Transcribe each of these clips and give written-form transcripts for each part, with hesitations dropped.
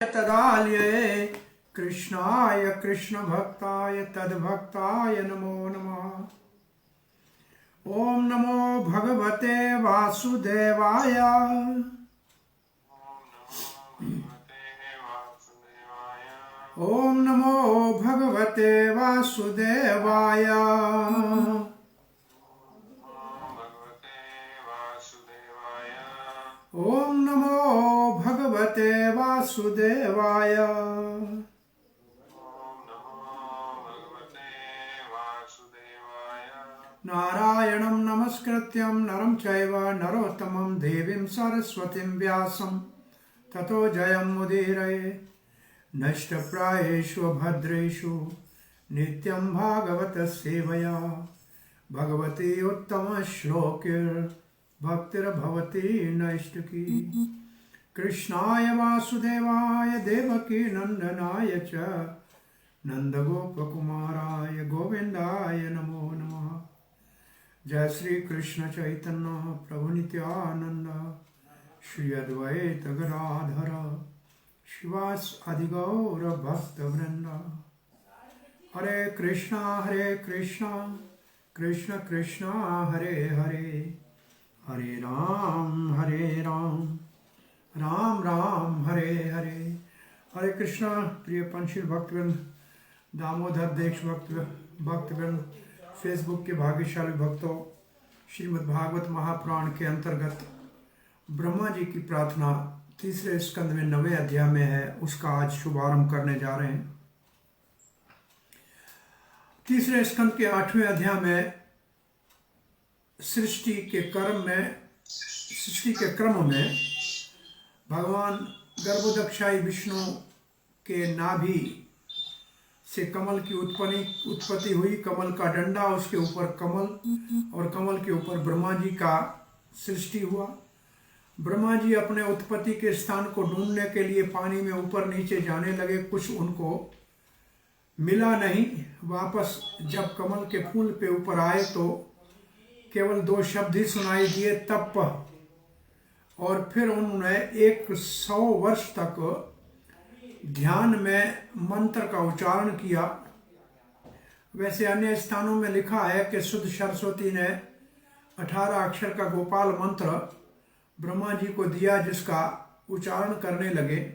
तदालये कृष्णाय कृष्णभक्ताय तद्भक्ताय नमो नमः। ओम नमो भगवते वासुदेवाय। ओम नमो भगवते वासुदेवाय। ओम नमो भगवते वासुदेवाय। नारायणं नमस्कृत्यं नरं चैव नरोत्तमं देवीं सरस्वतीं व्यासं ततो जयमुदीरये। नष्टप्रायेषु भद्रेषु नित्यं भागवतस्य सेवया भगवती उत्तमश्लोकैर्भक्तिर्भवती नैष्टिकी। कृष्णाय वासुदेवाय देवकी नंदनाय च नंदगोपकुमाराय गोविंदाय नमो नमः। जय श्री कृष्ण चैतन्य प्रभु नित्यानंद श्री अद्वैत गदाधर शिवास आदिगौर भक्त वृंद। हरे कृष्णा कृष्ण कृष्णा हरे हरे, हरे राम राम राम हरे हरे। हरे कृष्णा। प्रिय पंचशील भक्तवृंद, दामोदर देश भक्तवृंद, फेसबुक के भाग्यशाली भक्तों, श्रीमद् भागवत महापुराण के अंतर्गत ब्रह्मा जी की प्रार्थना तीसरे स्कंद में 9वें अध्याय में है, उसका आज शुभारंभ करने जा रहे हैं। तीसरे स्कंद के 8वें अध्याय में सृष्टि के क्रम में भगवान गर्भोदक्षाई विष्णु के नाभि से कमल की उत्पत्ति हुई। कमल का डंडा, उसके ऊपर कमल और कमल के ऊपर ब्रह्मा जी का सृष्टि हुआ। ब्रह्मा जी अपने उत्पत्ति के स्थान को ढूंढने के लिए पानी में ऊपर नीचे जाने लगे। कुछ उनको मिला नहीं। वापस जब कमल के फूल पे ऊपर आए तो केवल 2 शब्द ही सुनाई दिए, तप। और फिर उन्होंने 100 वर्ष तक ध्यान में मंत्र का उच्चारण किया। वैसे अन्य स्थानों में लिखा है कि शुद्ध सरस्वती ने 18 अक्षर का गोपाल मंत्र ब्रह्मा जी को दिया, जिसका उच्चारण करने लगे।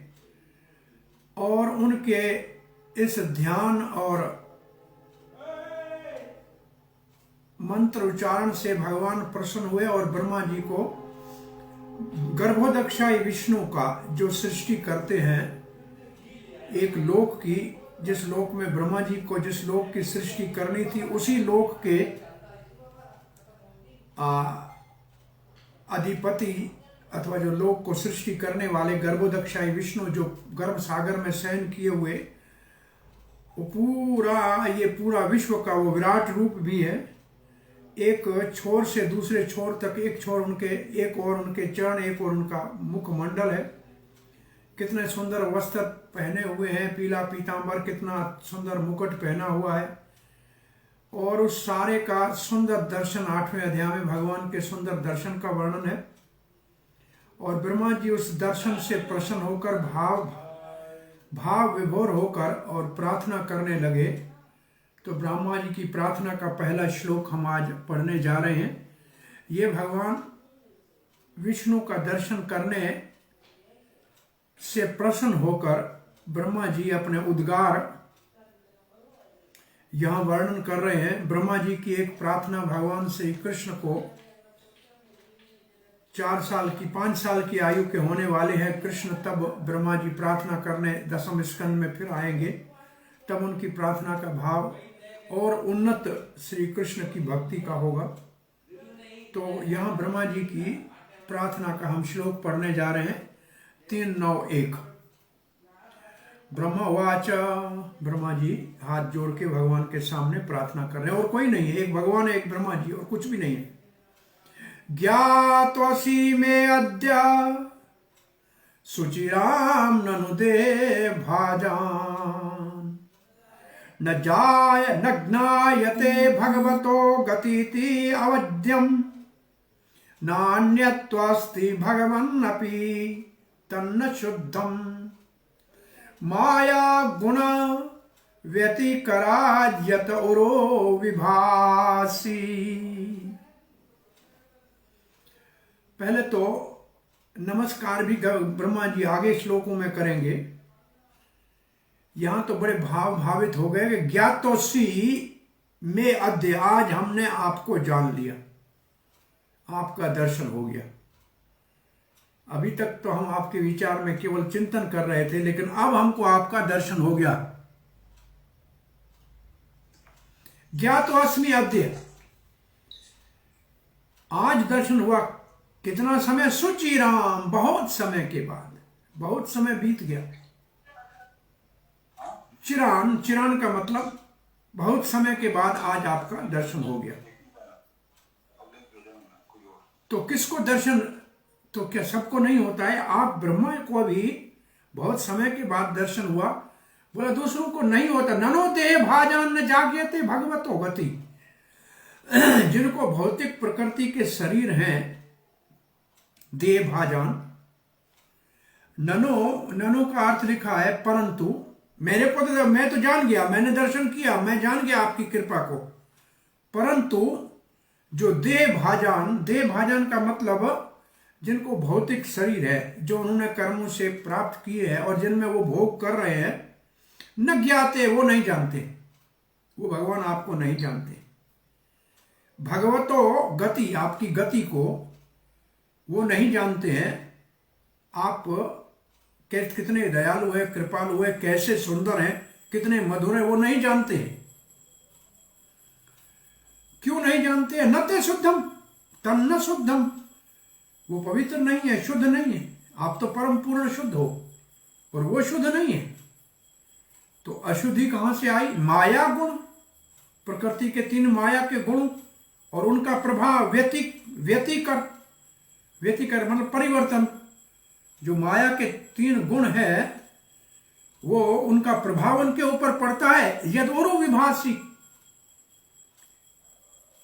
और उनके इस ध्यान और मंत्र उच्चारण से भगवान प्रसन्न हुए और ब्रह्मा जी को गर्भोदक्षाई विष्णु का जो सृष्टि करते हैं, एक लोक की, जिस लोक में ब्रह्मा जी को जिस लोक की सृष्टि करनी थी, उसी लोक के अधिपति अथवा जो लोक को सृष्टि करने वाले गर्भोदक्षाई विष्णु, जो गर्भ सागर में शयन किए हुए, वो पूरा विश्व का वो विराट रूप भी है। एक छोर से दूसरे छोर तक, एक और उनके चरण, एक और उनका मुखमंडल है। कितने सुंदर वस्त्र पहने हुए हैं, पीला पीतांबर, कितना सुंदर मुकुट पहना हुआ है। और उस सारे का सुंदर दर्शन 8वें अध्याय में भगवान के सुंदर दर्शन का वर्णन है। और ब्रह्मा जी उस दर्शन से प्रसन्न होकर भाव विभोर होकर और प्रार्थना करने लगे। तो ब्रह्मा जी की प्रार्थना का पहला श्लोक हम आज पढ़ने जा रहे हैं। ये भगवान विष्णु का दर्शन करने से प्रसन्न होकर ब्रह्मा जी अपने उद्गार यहां वर्णन कर रहे हैं। ब्रह्मा जी की एक प्रार्थना भगवान श्री कृष्ण को 5 साल की आयु के होने वाले हैं कृष्ण, तब ब्रह्मा जी प्रार्थना करने 10वें स्कंद में फिर आएंगे। तब उनकी प्रार्थना का भाव और उन्नत श्री कृष्ण की भक्ति का होगा। तो यहाँ ब्रह्मा जी की प्रार्थना का हम श्लोक पढ़ने जा रहे हैं। 3-9-1। ब्रह्मवाच। ब्रह्मा जी हाथ जोड़ के भगवान के सामने प्रार्थना कर रहे हैं, और कोई नहीं है, एक भगवान है, एक ब्रह्मा जी, और कुछ भी नहीं है। ज्ञात्वसि मे अद्य शुचिराम ननुदे भाजान न ज्ञायते भगवतो गतीति अवध्यम नान्यत्वास्ति भगवन्नपि तन्न शुद्धम माया गुण व्यतिकराज्यत उरो विभासी। पहले तो नमस्कार भी ब्रह्मा जी आगे श्लोकों में करेंगे। यहां तो बड़े भावित हो गए कि ज्ञातोसी में अद्य, आज हमने आपको जान लिया, आपका दर्शन हो गया। अभी तक तो हम आपके विचार में केवल चिंतन कर रहे थे, लेकिन अब हमको आपका दर्शन हो गया। ज्ञातोस्मि अद्य, आज दर्शन हुआ। कितना समय? सुचिराम, बहुत समय के बाद, बहुत समय बीत गया। चिरान, चिरान का मतलब बहुत समय के बाद आज आपका दर्शन हो गया। तो किसको दर्शन? तो क्या सबको नहीं होता है? आप ब्रह्मा को भी बहुत समय के बाद दर्शन हुआ, बोला दूसरों को नहीं होता। ननो देह भाजान न जाग्यते भगवतो गति। जिनको भौतिक प्रकृति के शरीर हैं, देह भाजान, ननो, ननो का अर्थ लिखा है परंतु। मेरे को तो, मैं तो जान गया, मैंने दर्शन किया, मैं जान गया आपकी कृपा को। परंतु जो देह भाजान, देह भाजान का मतलब जिनको भौतिक शरीर है, जो उन्होंने कर्मों से प्राप्त किए हैं और जिनमें वो भोग कर रहे हैं, न ज्ञाते, वो नहीं जानते, वो भगवान आपको नहीं जानते। भगवतो गति, आपकी गति को वो नहीं जानते हैं। आप कितने दयालु है, कृपालु है, कैसे सुंदर हैं, कितने मधुर हैं, वो नहीं जानते हैं। क्यों नहीं जानते हैं? न ते शुद्धम तन्न शुद्धम, वो पवित्र नहीं है, शुद्ध नहीं है। आप तो परम पूर्ण शुद्ध हो और वो शुद्ध नहीं है। तो अशुद्धि कहां से आई? माया गुण, प्रकृति के 3 माया के गुण और उनका प्रभाव। व्यतिकर, व्यतिकर मतलब परिवर्तन। जो माया के 3 गुण है, वो उनका प्रभाव उनके ऊपर पड़ता है। यद उरु विभासी,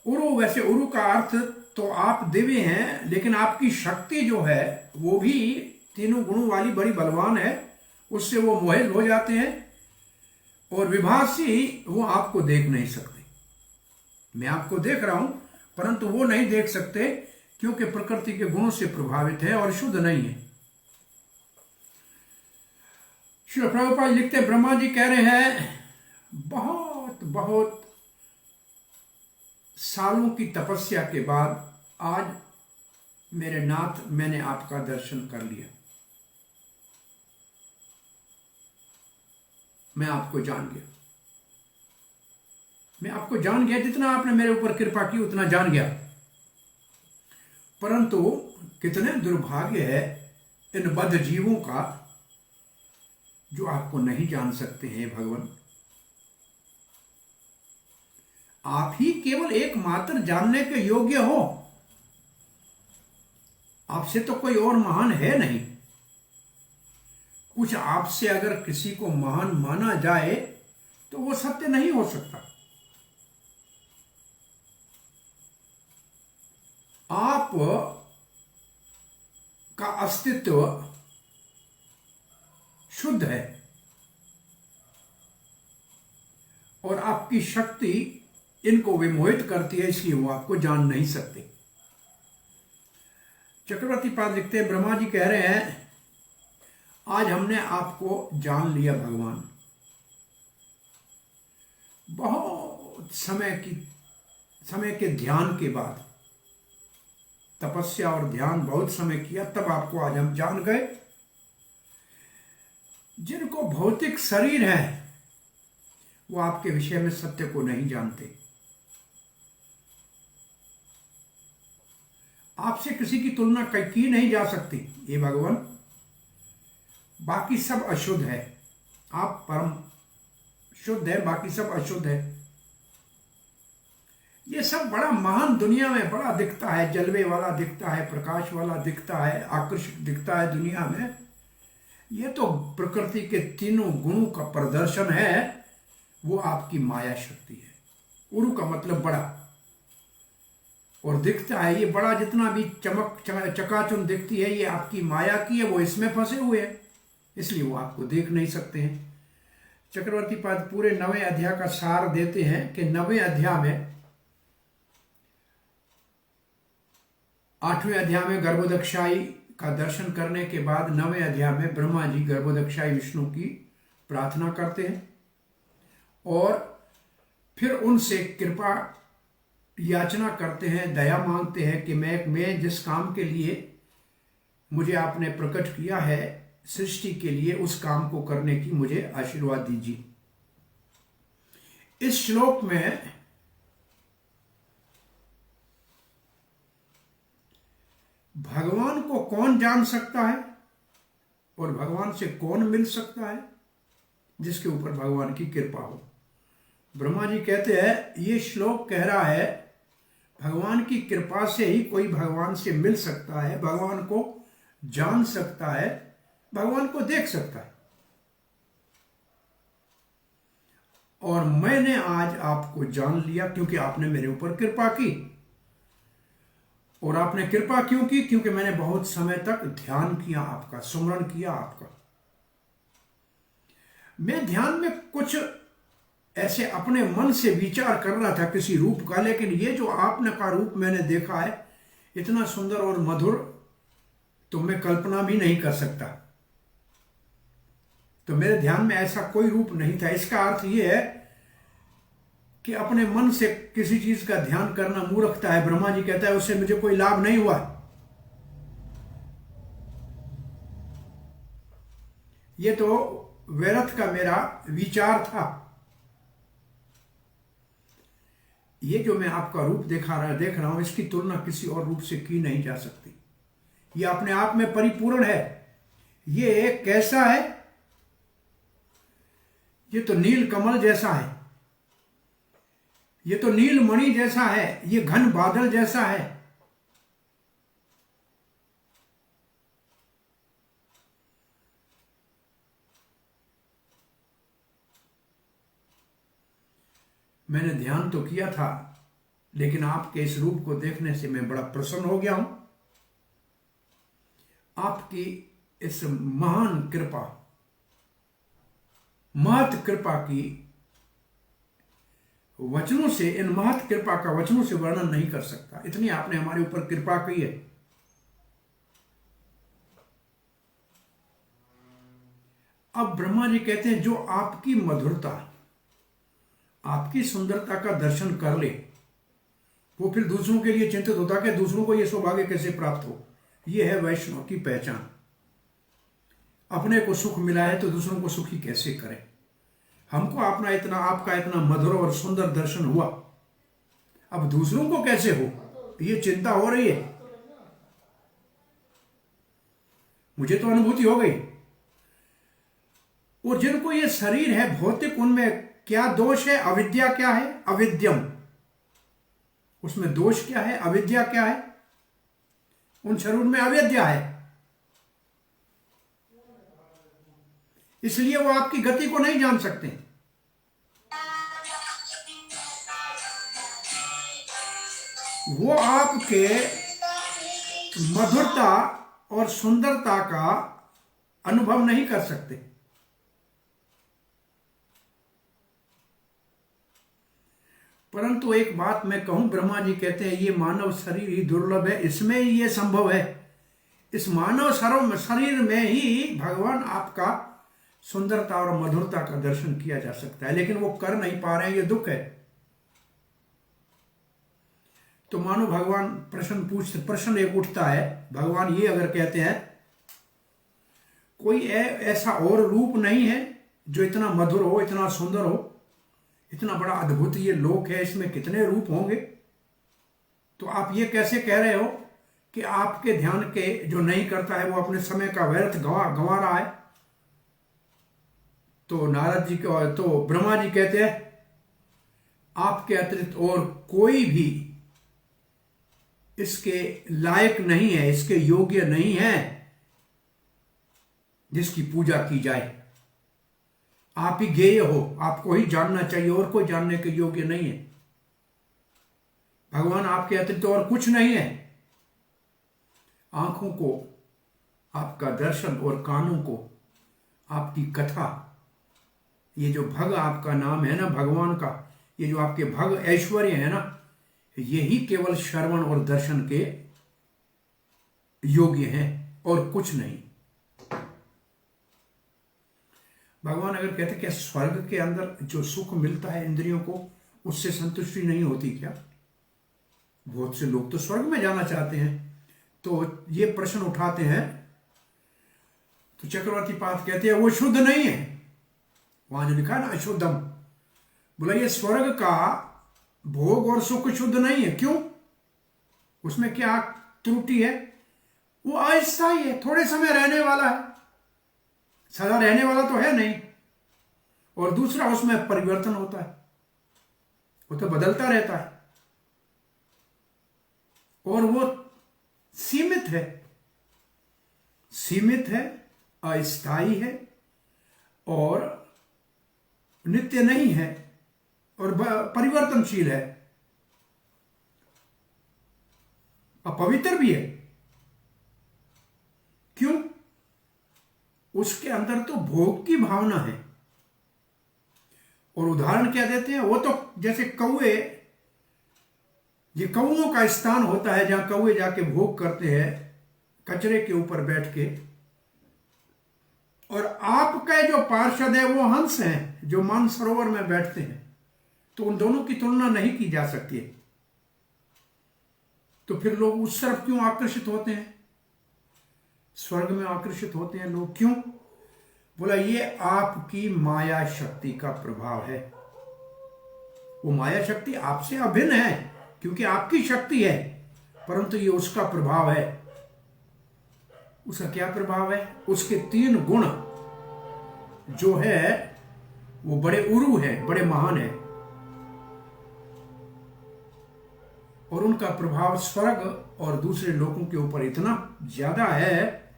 उरु, वैसे उरु का अर्थ तो आप दिव्य हैं, लेकिन आपकी शक्ति जो है वो भी 3 गुणों वाली बड़ी बलवान है। उससे वो मोहित हो जाते हैं। और विभासी, वो आपको देख नहीं सकते। मैं आपको देख रहा हूं, परंतु वो नहीं देख सकते, क्योंकि प्रकृति के गुणों से प्रभावित है और शुद्ध नहीं है। श्री प्रभुपाद लिखते, ब्रह्मा जी कह रहे हैं, बहुत बहुत सालों की तपस्या के बाद आज मेरे नाथ, मैंने आपका दर्शन कर लिया। मैं आपको जान गया, मैं आपको जान गया। जितना आपने मेरे ऊपर कृपा की उतना जान गया। परंतु कितने दुर्भाग्य है इन बद्ध जीवों का, जो आपको नहीं जान सकते हैं भगवान। आप ही केवल एकमात्र जानने के योग्य हो। आपसे तो कोई और महान है नहीं। कुछ आपसे अगर किसी को महान माना जाए तो वो सत्य नहीं हो सकता। आप का अस्तित्व शुद्ध है और आपकी शक्ति इनको विमोहित करती है, इसलिए वो आपको जान नहीं सकते। चक्रवर्ती पाद लिखते हैं, ब्रह्मा जी कह रहे हैं, आज हमने आपको जान लिया भगवान। बहुत समय के ध्यान के बाद, तपस्या और ध्यान बहुत समय किया, तब आपको आज हम जान गए। जिनको भौतिक शरीर है वो आपके विषय में सत्य को नहीं जानते। आपसे किसी की तुलना की नहीं जा सकती। ये भगवान, बाकी सब अशुद्ध है, आप परम शुद्ध है, बाकी सब अशुद्ध है। ये सब बड़ा महान दुनिया में बड़ा दिखता है, जलवे वाला दिखता है, प्रकाश वाला दिखता है, आकर्षक दिखता है दुनिया में। ये तो प्रकृति के 3 गुणों का प्रदर्शन है, वो आपकी माया शक्ति है। उरु का मतलब बड़ा, और दिखता है ये बड़ा, जितना भी चकाचौंध दिखती है, ये आपकी माया की है, वो इसमें फंसे हुए हैं, इसलिए वो आपको देख नहीं सकते हैं। चक्रवर्ती पाद पूरे 9वें अध्याय का सार देते हैं कि 9वें अध्याय में 8वें अध्याय में गर्भोदक्षाई का दर्शन करने के बाद 9वें अध्याय में ब्रह्मा जी गर्भोदक्षाई विष्णु की प्रार्थना करते हैं और फिर उनसे कृपा याचना करते हैं, दया मांगते हैं कि मैं जिस काम के लिए मुझे आपने प्रकट किया है सृष्टि के लिए, उस काम को करने की मुझे आशीर्वाद दीजिए। इस श्लोक में भगवान को कौन जान सकता है और भगवान से कौन मिल सकता है? जिसके ऊपर भगवान की कृपा हो। ब्रह्मा जी कहते हैं ये श्लोक कह रहा है भगवान की कृपा से ही कोई भगवान से मिल सकता है, भगवान को जान सकता है, भगवान को देख सकता है। और मैंने आज आपको जान लिया क्योंकि आपने मेरे ऊपर कृपा की। और आपने कृपा क्यों की? क्योंकि मैंने बहुत समय तक ध्यान किया आपका, सुमरण किया आपका। मैं ध्यान में कुछ ऐसे अपने मन से विचार कर रहा था किसी रूप का, लेकिन ये जो आपने का रूप मैंने देखा है इतना सुंदर और मधुर तो मैं कल्पना भी नहीं कर सकता। तो मेरे ध्यान में ऐसा कोई रूप नहीं था। इसका अर्थ यह है कि अपने मन से किसी चीज का ध्यान करना मूर्खता है। ब्रह्मा जी कहता है उससे मुझे कोई लाभ नहीं हुआ। ये तो व्यर्थ का मेरा विचार था। ये जो मैं आपका रूप देख रहा हूं इसकी तुलना किसी और रूप से की नहीं जा सकती। ये अपने आप में परिपूर्ण है। ये कैसा है? ये तो नील कमल जैसा है, ये तो नील मणि जैसा है, ये घन बादल जैसा है। मैंने ध्यान तो किया था लेकिन आपके इस रूप को देखने से मैं बड़ा प्रसन्न हो गया हूं। आपकी इस महान कृपा, महत कृपा की वचनों से, इन महत कृपा का वचनों से वर्णन नहीं कर सकता। इतनी आपने हमारे ऊपर कृपा की है। अब ब्रह्मा जी कहते हैं जो आपकी मधुरता, आपकी सुंदरता का दर्शन कर ले वो फिर दूसरों के लिए चिंतित होता कि दूसरों को यह सौभाग्य कैसे प्राप्त हो। यह है वैष्णव की पहचान। अपने को सुख मिला है तो दूसरों को सुखी कैसे करें। हमको आपका इतना मधुर और सुंदर दर्शन हुआ, अब दूसरों को कैसे हो ये चिंता हो रही है। मुझे तो अनुभूति हो गई। और जिनको ये शरीर है भौतिक, उनमें क्या दोष है? अविद्या क्या है? अविद्यम, उसमें दोष क्या है? अविद्या क्या है? उन शरीर में अविद्या है, इसलिए वो आपकी गति को नहीं जान सकते। वो आपके मधुरता और सुंदरता का अनुभव नहीं कर सकते। परंतु एक बात मैं कहूं, ब्रह्मा जी कहते हैं ये मानव शरीर ही दुर्लभ है, इसमें ही ये संभव है। इस मानव शरीर में ही भगवान आपका सुंदरता और मधुरता का दर्शन किया जा सकता है, लेकिन वो कर नहीं पा रहे हैं, ये दुख है। तो मानो भगवान प्रश्न एक उठता है, भगवान ये अगर कहते हैं कोई ऐसा और रूप नहीं है जो इतना मधुर हो, इतना सुंदर हो, इतना बड़ा अद्भुत ये लोक है, इसमें कितने रूप होंगे, तो आप ये कैसे कह रहे हो कि आपके ध्यान के जो नहीं करता है वो अपने समय का व्यर्थ गंवा रहा है? तो नारद जी तो ब्रह्मा जी कहते हैं आपके अतिरिक्त और कोई भी इसके लायक नहीं है, इसके योग्य नहीं है जिसकी पूजा की जाए। आप ही ज्ञेय हो, आपको ही जानना चाहिए, और कोई जानने के योग्य नहीं है। भगवान आपके अतिरिक्त और कुछ नहीं है। आंखों को आपका दर्शन और कानों को आपकी कथा, ये जो भग आपका नाम है ना भगवान का, ये जो आपके भग ऐश्वर्य है ना, यही केवल श्रवण और दर्शन के योग्य हैं और कुछ नहीं। भगवान अगर कहते क्या स्वर्ग के अंदर जो सुख मिलता है इंद्रियों को, उससे संतुष्टि नहीं होती क्या? बहुत से लोग तो स्वर्ग में जाना चाहते हैं। तो ये प्रश्न उठाते हैं, तो चक्रवर्ती पाद कहते हैं वो शुद्ध नहीं है। वहां जो लिखा है ना अशुद्धम, बोला ये स्वर्ग का भोग और सुख शुद्ध नहीं है। क्यों? उसमें क्या त्रुटि है? वो अस्थायी है, थोड़े समय रहने वाला है, सदा रहने वाला तो है नहीं। और दूसरा, उसमें परिवर्तन होता है, वो तो बदलता रहता है, और वो सीमित है, अस्थायी है, और नित्य नहीं है, और परिवर्तनशील है, अपवित्र भी है। क्यों? उसके अंदर तो भोग की भावना है। और उदाहरण क्या देते हैं? वो तो जैसे कौवे, ये कौओं का स्थान होता है जहां कौवे जाके भोग करते हैं कचरे के ऊपर बैठ के, और आपका जो पार्षद है वो हंस हैं जो मानसरोवर में बैठते हैं। तो उन दोनों की तुलना नहीं की जा सकती है। तो फिर लोग उस तरफ क्यों आकर्षित होते हैं? स्वर्ग में आकर्षित होते हैं लोग क्यों? बोला ये आपकी माया शक्ति का प्रभाव है। वो माया शक्ति आपसे अभिन्न है क्योंकि आपकी शक्ति है, परंतु ये उसका प्रभाव है। उसका क्या प्रभाव है? उसके 3 गुण जो है वो बड़े उरु है, बड़े महान है, और उनका प्रभाव स्वर्ग और दूसरे लोगों के ऊपर इतना ज्यादा है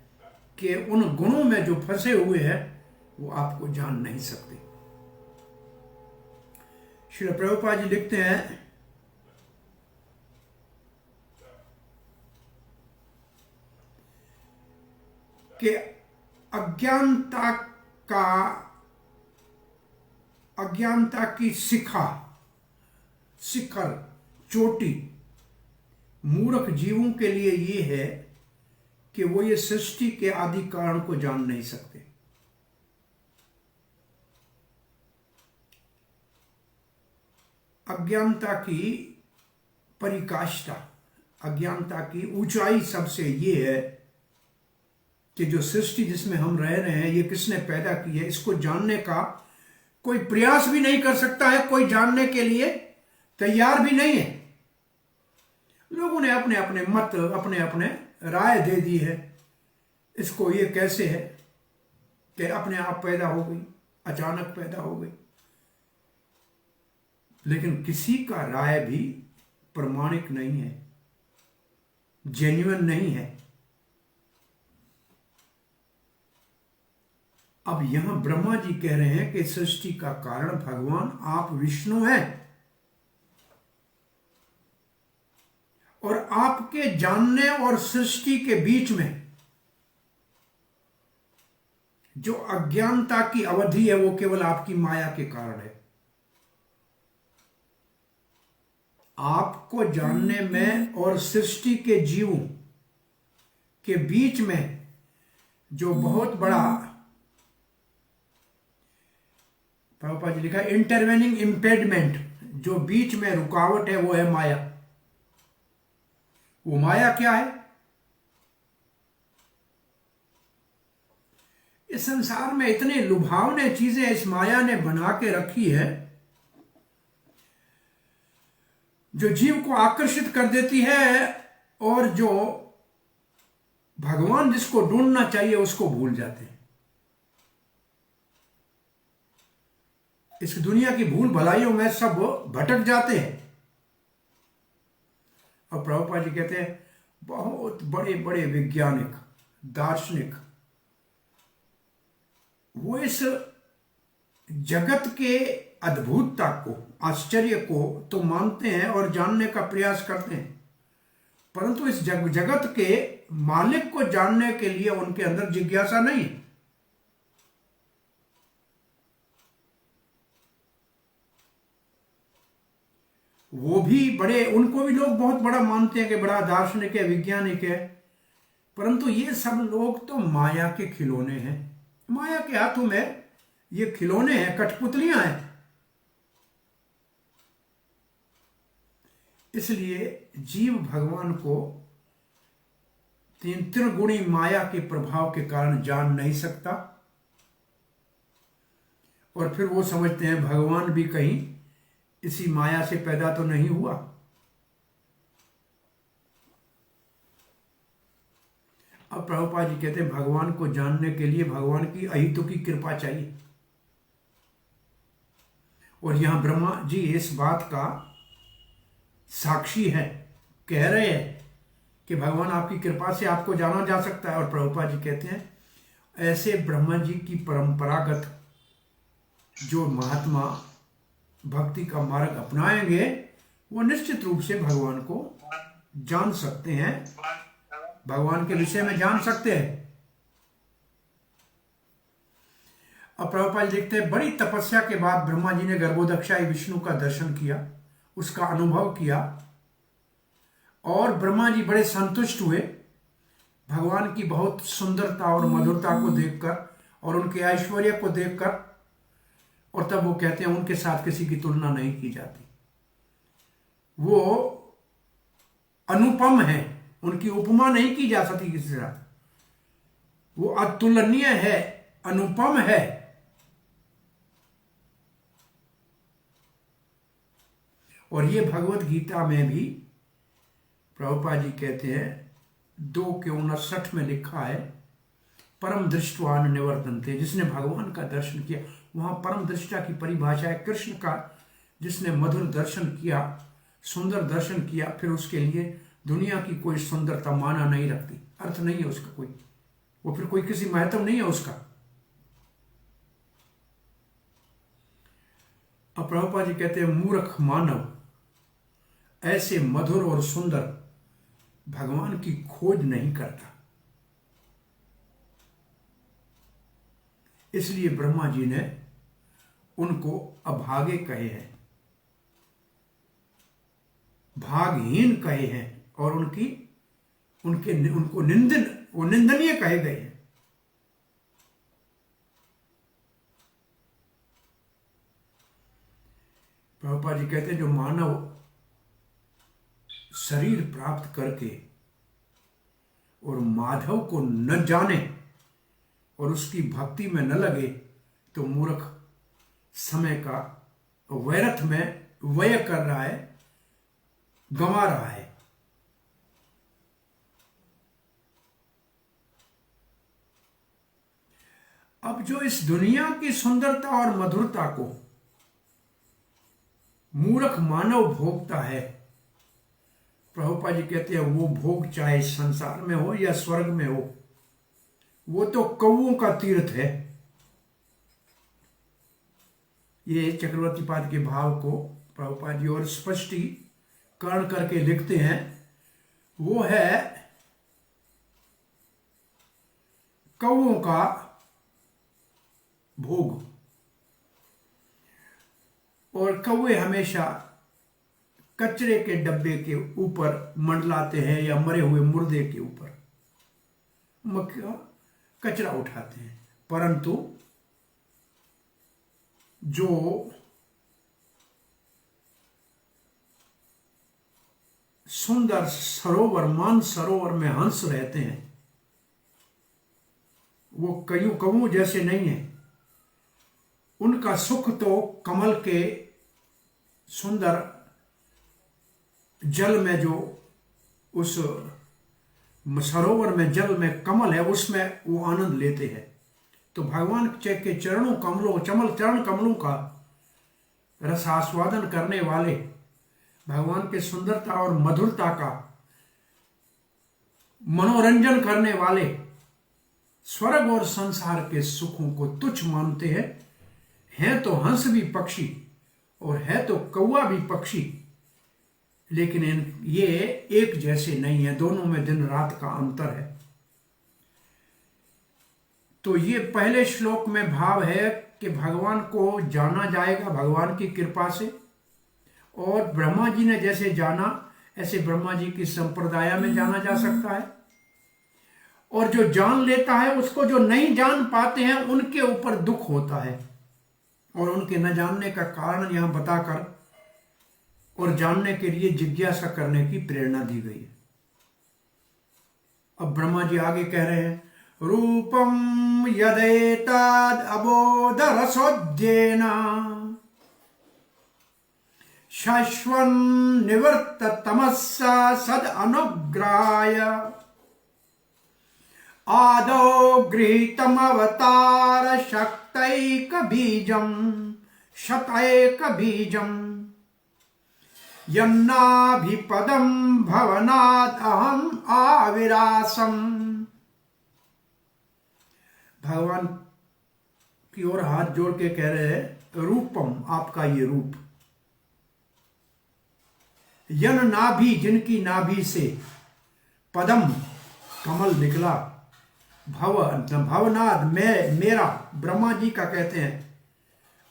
कि उन गुणों में जो फंसे हुए हैं वो आपको जान नहीं सकते। श्री प्रभुपाद जी लिखते हैं कि अज्ञानता की शिखर चोटी मूर्ख जीवों के लिए ये है कि वो ये सृष्टि के आदि कारण को जान नहीं सकते। अज्ञानता की परिकाष्ठा, अज्ञानता की ऊंचाई सबसे ये है कि जो सृष्टि जिसमें हम रह रहे हैं ये किसने पैदा की है, इसको जानने का कोई प्रयास भी नहीं कर सकता है, कोई जानने के लिए तैयार भी नहीं है। लोगों ने अपने अपने मत, अपने अपने राय दे दी है। इसको ये कैसे है कि अपने आप पैदा हो गई, अचानक पैदा हो गई, लेकिन किसी का राय भी प्रमाणिक नहीं है, जेन्युइन नहीं है। अब यहां ब्रह्मा जी कह रहे हैं कि सृष्टि का कारण भगवान आप विष्णु हैं, और आपके जानने और सृष्टि के बीच में जो अज्ञानता की अवधि है वो केवल आपकी माया के कारण है। आपको जानने में और सृष्टि के जीवों के बीच में जो बहुत बड़ा, प्रभुपाद जी लिखा इंटरवेनिंग इम्पेडमेंट, जो बीच में रुकावट है वो है माया। वो माया क्या है? इस संसार में इतने लुभावने चीजें इस माया ने बना के रखी है जो जीव को आकर्षित कर देती है, और जो भगवान जिसको ढूंढना चाहिए उसको भूल जाते हैं। इस दुनिया की भूल भलाइयों में सब भटक जाते हैं। और प्रभुपाद जी कहते हैं बहुत बड़े बड़े वैज्ञानिक, दार्शनिक, वो इस जगत के अद्भुतता को, आश्चर्य को तो मानते हैं और जानने का प्रयास करते हैं, परंतु इस जगत के मालिक को जानने के लिए उनके अंदर जिज्ञासा नहीं। वो भी बड़े, उनको भी लोग बहुत बड़ा मानते हैं कि बड़ा दार्शनिक है, वैज्ञानिक है, परंतु ये सब लोग तो माया के खिलौने हैं। माया के हाथों में ये खिलौने हैं, कठपुतलियां हैं। इसलिए जीव भगवान को त्रिगुणी माया के प्रभाव के कारण जान नहीं सकता, और फिर वो समझते हैं भगवान भी कहीं इसी माया से पैदा तो नहीं हुआ। अब प्रभुपाद जी कहते हैं भगवान को जानने के लिए भगवान की अहितों की कृपा चाहिए। और यहां ब्रह्मा जी इस बात का साक्षी है, कह रहे हैं कि भगवान आपकी कृपा से आपको जाना जा सकता है। और प्रभुपाद जी कहते हैं ऐसे ब्रह्मा जी की परंपरागत जो महात्मा भक्ति का मार्ग अपनाएंगे वो निश्चित रूप से भगवान को जान सकते हैं, भगवान के विषय में जान सकते हैं। अब प्रभुपाद देखते हैं बड़ी तपस्या के बाद ब्रह्मा जी ने गर्भोदक्षाई विष्णु का दर्शन किया, उसका अनुभव किया, और ब्रह्मा जी बड़े संतुष्ट हुए भगवान की बहुत सुंदरता और मधुरता को देखकर और उनके ऐश्वर्य को देखकर। और तब वो कहते हैं उनके साथ किसी की तुलना नहीं की जाती, वो अनुपम है, उनकी उपमा नहीं की जा सकती किसी से, वो अतुलनीय है, अनुपम है। और ये भगवत गीता में भी प्रभुपाद जी कहते हैं 2:59 में लिखा है परम दृष्टवान निवर्तन्ते, जिसने भगवान का दर्शन किया। वहां परम दृष्टा की परिभाषा है कृष्ण का, जिसने मधुर दर्शन किया, सुंदर दर्शन किया, फिर उसके लिए दुनिया की कोई सुंदरता माना नहीं रखती, अर्थ नहीं है उसका कोई, वो फिर कोई किसी महत्व नहीं है उसका। अब प्रभुपाद जी कहते हैं मूर्ख मानव ऐसे मधुर और सुंदर भगवान की खोज नहीं करता। इसलिए ब्रह्मा जी ने उनको अभागे कहे हैं, भागहीन कहे हैं, और उनको निंदनीय कहे गए हैं। प्रभुपाद जी कहते हैं जो मानव शरीर प्राप्त करके और माधव को न जाने और उसकी भक्ति में न लगे तो मूर्ख समय का व्यर्थ में व्यय कर रहा है, गंवा रहा है। अब जो इस दुनिया की सुंदरता और मधुरता को मूर्ख मानव भोगता है, प्रभुपाद जी कहते हैं वो भोग चाहे संसार में हो या स्वर्ग में हो, वो तो कौओं का तीर्थ है। ये चक्रवर्ती पाद के भाव को प्रभुपाद जी और स्पष्टीकरण करके लिखते हैं, वो है कौओं का भोग। और कौवे हमेशा कचरे के डब्बे के ऊपर मंडलाते हैं या मरे हुए मुर्दे के ऊपर कचरा उठाते हैं, परंतु जो सुंदर सरोवर, मान सरोवर में हंस रहते हैं, वो कौओं जैसे नहीं है। उनका सुख तो कमल के सुंदर जल में, जो उस सरोवर में जल में कमल है उसमें वो आनंद लेते हैं। तो भगवान के चरणों कमलों चरण कमलों का रसास्वादन करने वाले, भगवान के सुंदरता और मधुरता का मनोरंजन करने वाले स्वर्ग और संसार के सुखों को तुच्छ मानते हैं तो हंस भी पक्षी और है तो कौवा भी पक्षी, लेकिन ये एक जैसे नहीं है, दोनों में दिन रात का अंतर है। तो ये पहले श्लोक में भाव है कि भगवान को जाना जाएगा भगवान की कृपा से, और ब्रह्मा जी ने जैसे जाना ऐसे ब्रह्मा जी की संप्रदाय में जाना जा सकता है। और जो जान लेता है उसको जो नहीं जान पाते हैं उनके ऊपर दुख होता है, और उनके न जानने का कारण यहां बताकर और जानने के लिए जिज्ञासा करने की प्रेरणा दी गई है। अब ब्रह्मा जी आगे कह रहे हैं, रूपम यदेतद अबोध रसोद्येन शाश्वन निवृत्त तमस्सा सद अनुग्राय आदौ गृहीतम अवतार शक्तैक बीजम शतैक बीजम यन्नाभिपदम भवनात् अहम आविरासम। भगवान की ओर हाथ जोड़ के कह रहे हैं, रूपम आपका ये रूप, यन नाभि जिनकी नाभि से, पदम कमल निकला, भवनाद मेरा ब्रह्मा जी का कहते हैं,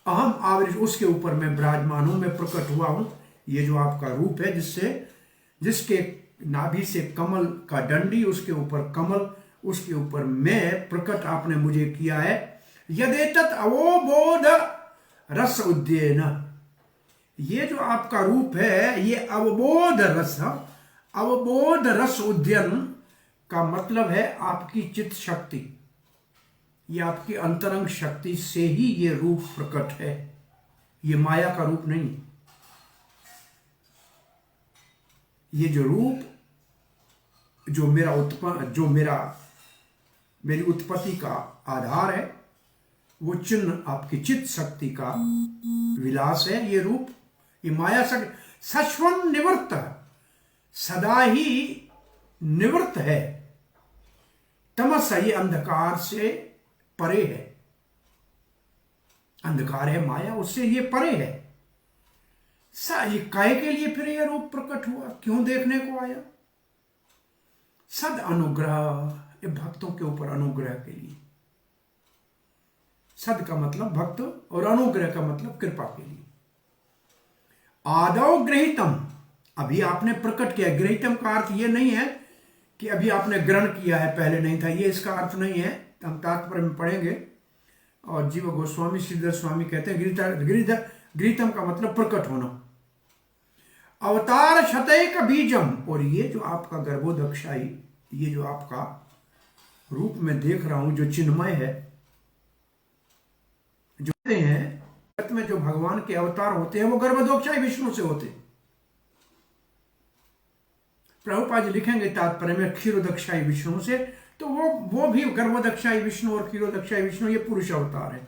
अहम आवृष उसके ऊपर मैं विराजमान हूं, मैं प्रकट हुआ हूं। ये जो आपका रूप है जिसके नाभि से कमल का डंडी, उसके ऊपर कमल, उसके ऊपर मैं प्रकट आपने मुझे किया है। यदेतत अवोबोध रस उद्येन, ये जो आपका रूप है ये अवबोध रस उद्यन का मतलब है आपकी चित्त शक्ति, ये आपकी अंतरंग शक्ति से ही ये रूप प्रकट है, ये माया का रूप नहीं। ये जो रूप जो मेरी उत्पत्ति का आधार है वो चिन्ह आपकी चित्त शक्ति का विलास है। ये रूप, ये माया शक्ति सश्वन निवृत्त, सदा ही निवृत्त है, तमस ये अंधकार से परे है, अंधकार है माया, उससे ये परे है। ये काहे के लिए फिर यह रूप प्रकट हुआ, क्यों देखने को आया? सद अनुग्रह, ये भक्तों के ऊपर अनुग्रह के लिए। सद का मतलब भक्त और अनुग्रह का मतलब कृपा के लिए। आदौ गृहीतम, अभी आपने प्रकट किया। गृहीतम का अर्थ ये नहीं है कि अभी आपने ग्रहण किया है, पहले नहीं था, ये इसका अर्थ नहीं है। हम तात्पर्य में पढ़ेंगे। और जीव गोस्वामी श्रीधर स्वामी कहते हैं गृहीतम का मतलब प्रकट होना। अवतार शतैक बीजम, और ये जो आपका गर्भोदक्षाई, ये जो आपका रूप में देख रहा हूं जो चिन्मय है, जो हैं जगत में जो भगवान के अवतार होते हैं वो गर्भोदक्षाई विष्णु से होते। प्रभुपाद जी लिखेंगे तात्पर्य में क्षीरोदक्षाई विष्णु से, तो वो भी गर्भोदक्षाई विष्णु और क्षीरोदक्षाई विष्णु ये पुरुष अवतार है।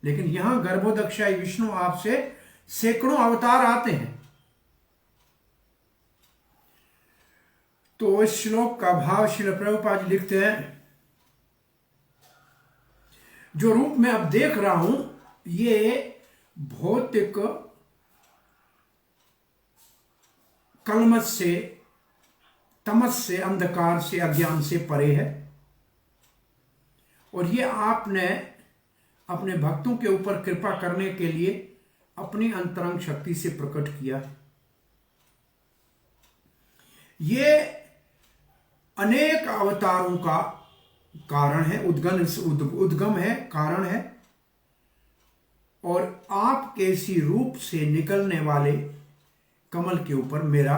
लेकिन यहां गर्भोदक्षाई विष्णु आपसे सैकड़ों अवतार आते हैं। तो इस श्लोक का भाव श्रील प्रभुपाद जी लिखते हैं, जो रूप मैं अब देख रहा हूं ये भौतिक कलमश से, तमस से, अंधकार से, अज्ञान से परे है। और ये आपने अपने भक्तों के ऊपर कृपा करने के लिए अपनी अंतरंग शक्ति से प्रकट किया है। ये अनेक अवतारों का कारण है, उद्गम है, कारण है। और आपके इसी रूप से निकलने वाले कमल के ऊपर मेरा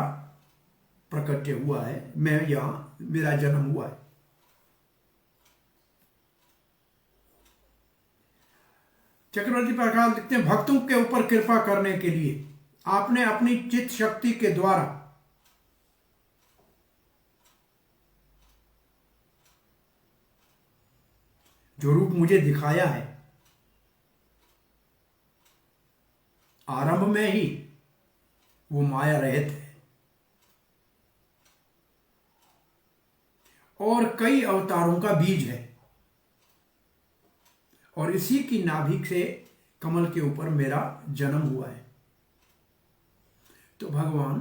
प्रकट हुआ है, मैं यहां मेरा जन्म हुआ है। चक्रवर्ती प्रकाश लिखते हैं, भक्तों के ऊपर कृपा करने के लिए आपने अपनी चित्त शक्ति के द्वारा जो रूप मुझे दिखाया है, आरंभ में ही वो माया रहित है और कई अवतारों का बीज है, और इसी की नाभि से कमल के ऊपर मेरा जन्म हुआ है। तो भगवान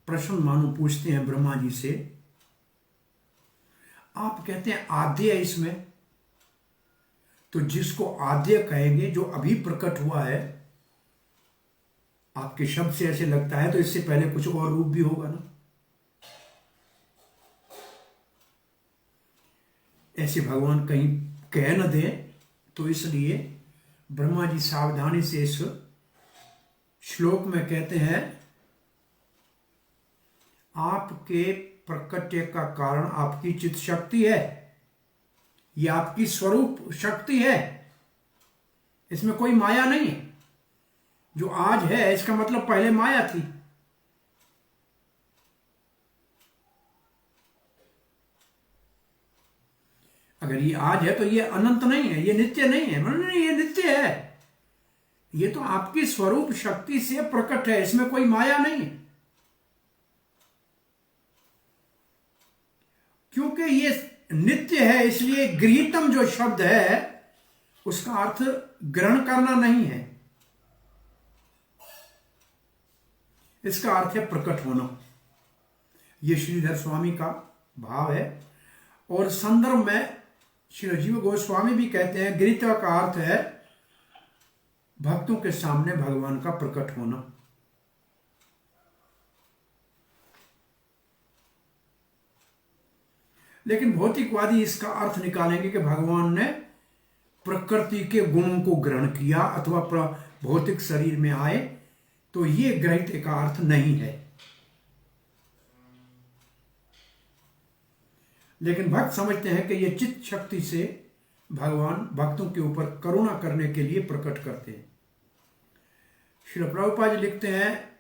प्रश्न मानो पूछते हैं ब्रह्मा जी से, आप कहते हैं आद्य है इसमें, तो जिसको आद्य कहेंगे, जो अभी प्रकट हुआ है, आपके शब्द से ऐसे लगता है, तो इससे पहले कुछ और रूप भी होगा ना। ऐसे भगवान कहीं कह न दें, तो इसलिए ब्रह्मा जी सावधानी से इस श्लोक में कहते हैं, आपके प्रकट्य का कारण आपकी चित्त शक्ति है, यह आपकी स्वरूप शक्ति है, इसमें कोई माया नहीं है। जो आज है इसका मतलब पहले माया थी। अगर ये आज है तो ये अनंत नहीं है, ये नित्य नहीं है। नहीं, ये नित्य है, ये तो आपकी स्वरूप शक्ति से प्रकट है, इसमें कोई माया नहीं है। क्योंकि ये नित्य है, इसलिए गृहीतम जो शब्द है उसका अर्थ ग्रहण करना नहीं है, इसका अर्थ है प्रकट होना। यह श्रीधर स्वामी का भाव है। और संदर्भ में श्री जीव गोस्वामी भी कहते हैं, गृहीत्व का अर्थ है भक्तों के सामने भगवान का प्रकट होना। लेकिन भौतिकवादी इसका अर्थ निकालेंगे कि भगवान ने प्रकृति के गुणों को ग्रहण किया अथवा भौतिक शरीर में आए, तो ये ग्रहित का अर्थ नहीं है। लेकिन भक्त समझते हैं कि ये चित्त शक्ति से भगवान भक्तों के ऊपर करुणा करने के लिए प्रकट करते हैं। श्री प्रभुपाद जी लिखते हैं,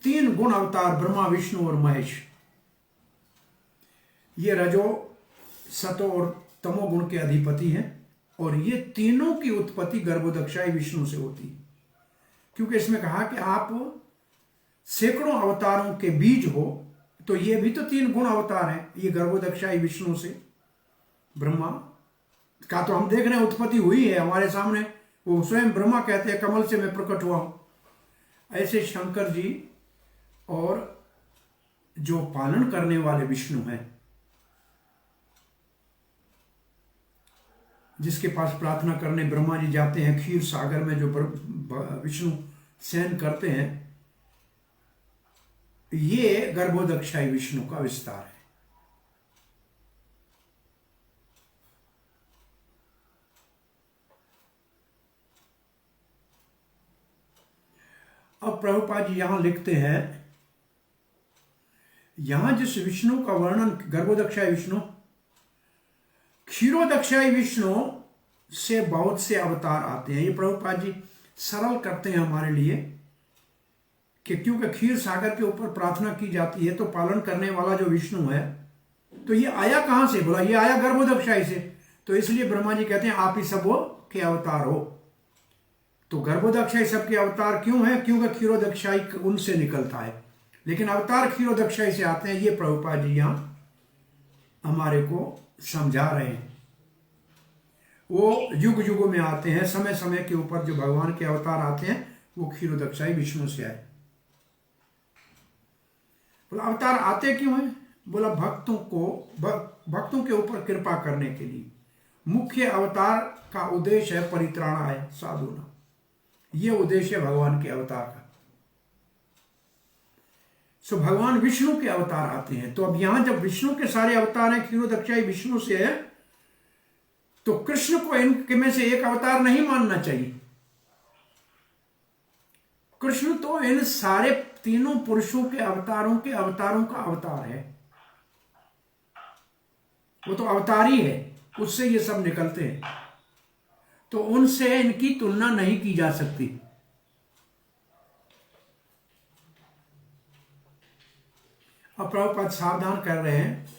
3 गुण अवतार ब्रह्मा विष्णु और महेश, ये रजो सतो और तमो गुण के अधिपति हैं, और ये तीनों की उत्पत्ति गर्भोदक्षाई विष्णु से होती है। क्योंकि इसमें कहा कि आप सैकड़ों अवतारों के बीज हो, तो ये भी तो 3 गुण अवतार हैं। ये गर्भोदक्षाई विष्णु से, ब्रह्मा का तो हम देख रहे हैं उत्पत्ति हुई है हमारे सामने, वो स्वयं ब्रह्मा कहते हैं कमल से मैं प्रकट हुआ हूं। ऐसे शंकर जी और जो पालन करने वाले विष्णु हैं, जिसके पास प्रार्थना करने ब्रह्मा जी जाते हैं, क्षीर सागर में जो विष्णु शयन करते हैं, ये गर्भोदक्षाई विष्णु का विस्तार है। अब प्रभुपाद जी यहां लिखते हैं, यहां जिस विष्णु का वर्णन, गर्भोदक्षाई विष्णु, क्षीरोदक्षाई विष्णु से बहुत से अवतार आते हैं। ये प्रभुपाद जी सरल करते हैं हमारे लिए कि क्योंकि क्षीर सागर के ऊपर प्रार्थना की जाती है, तो पालन करने वाला जो विष्णु है, तो ये आया कहां से? बोला ये आया गर्भोदक्षाई से। तो इसलिए ब्रह्मा जी कहते हैं आप ही सब के अवतार हो। तो गर्भोदक्षाई सबके अवतार क्यों है? क्योंकि क्षीरोदक्षाई उनसे निकलता है, लेकिन अवतार क्षीरोदक्षाई से आते हैं। ये प्रभुपाद जी यहां हमारे को समझा रहे हैं। वो युग युगों में आते हैं, समय समय के ऊपर जो भगवान के अवतार आते हैं वो क्षीरोदक्षाई विष्णु से आए। बोला अवतार आते क्यों हैं? बोला भक्तों के ऊपर कृपा करने के लिए। मुख्य अवतार का उद्देश्य है परित्राणाय साधुना, ये उद्देश्य है भगवान के अवतार का। सो भगवान विष्णु के अवतार आते हैं। तो अब यहां जब विष्णु के सारे अवतार हैं, क्षीरोदक्षाई विष्णु से है, तो कृष्ण को इनके में से एक अवतार नहीं मानना चाहिए। कृष्ण तो इन सारे तीनों पुरुषों के अवतारों का अवतार है। वो तो अवतार ही है, उससे ये सब निकलते हैं, तो उनसे इनकी तुलना नहीं की जा सकती। अब प्रभुपाद सावधान कर रहे हैं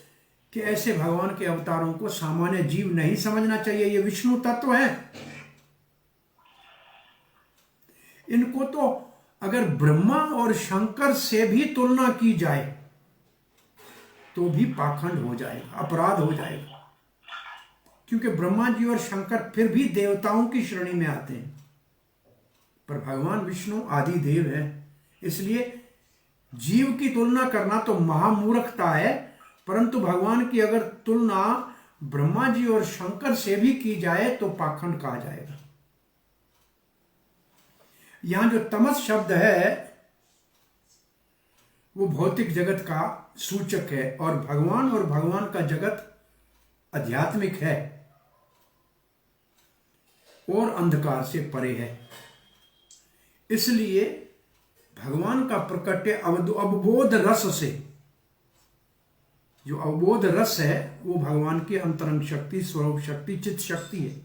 कि ऐसे भगवान के अवतारों को सामान्य जीव नहीं समझना चाहिए। ये विष्णु तत्व है, इनको तो अगर ब्रह्मा और शंकर से भी तुलना की जाए तो भी पाखंड हो जाएगा, अपराध हो जाएगा। क्योंकि ब्रह्मा जी और शंकर फिर भी देवताओं की श्रेणी में आते हैं, पर भगवान विष्णु आदि देव है। इसलिए जीव की तुलना करना तो महामूर्खता है, परंतु भगवान की अगर तुलना ब्रह्मा जी और शंकर से भी की जाए तो पाखंड कहा जाएगा। यहां जो तमस शब्द है वो भौतिक जगत का सूचक है, और भगवान का जगत आध्यात्मिक है और अंधकार से परे है। इसलिए भगवान का प्रकट्य अवबोध रस से, जो अवबोध रस है वो भगवान की अंतरंग शक्ति, स्वरूप शक्ति, चित्त शक्ति है।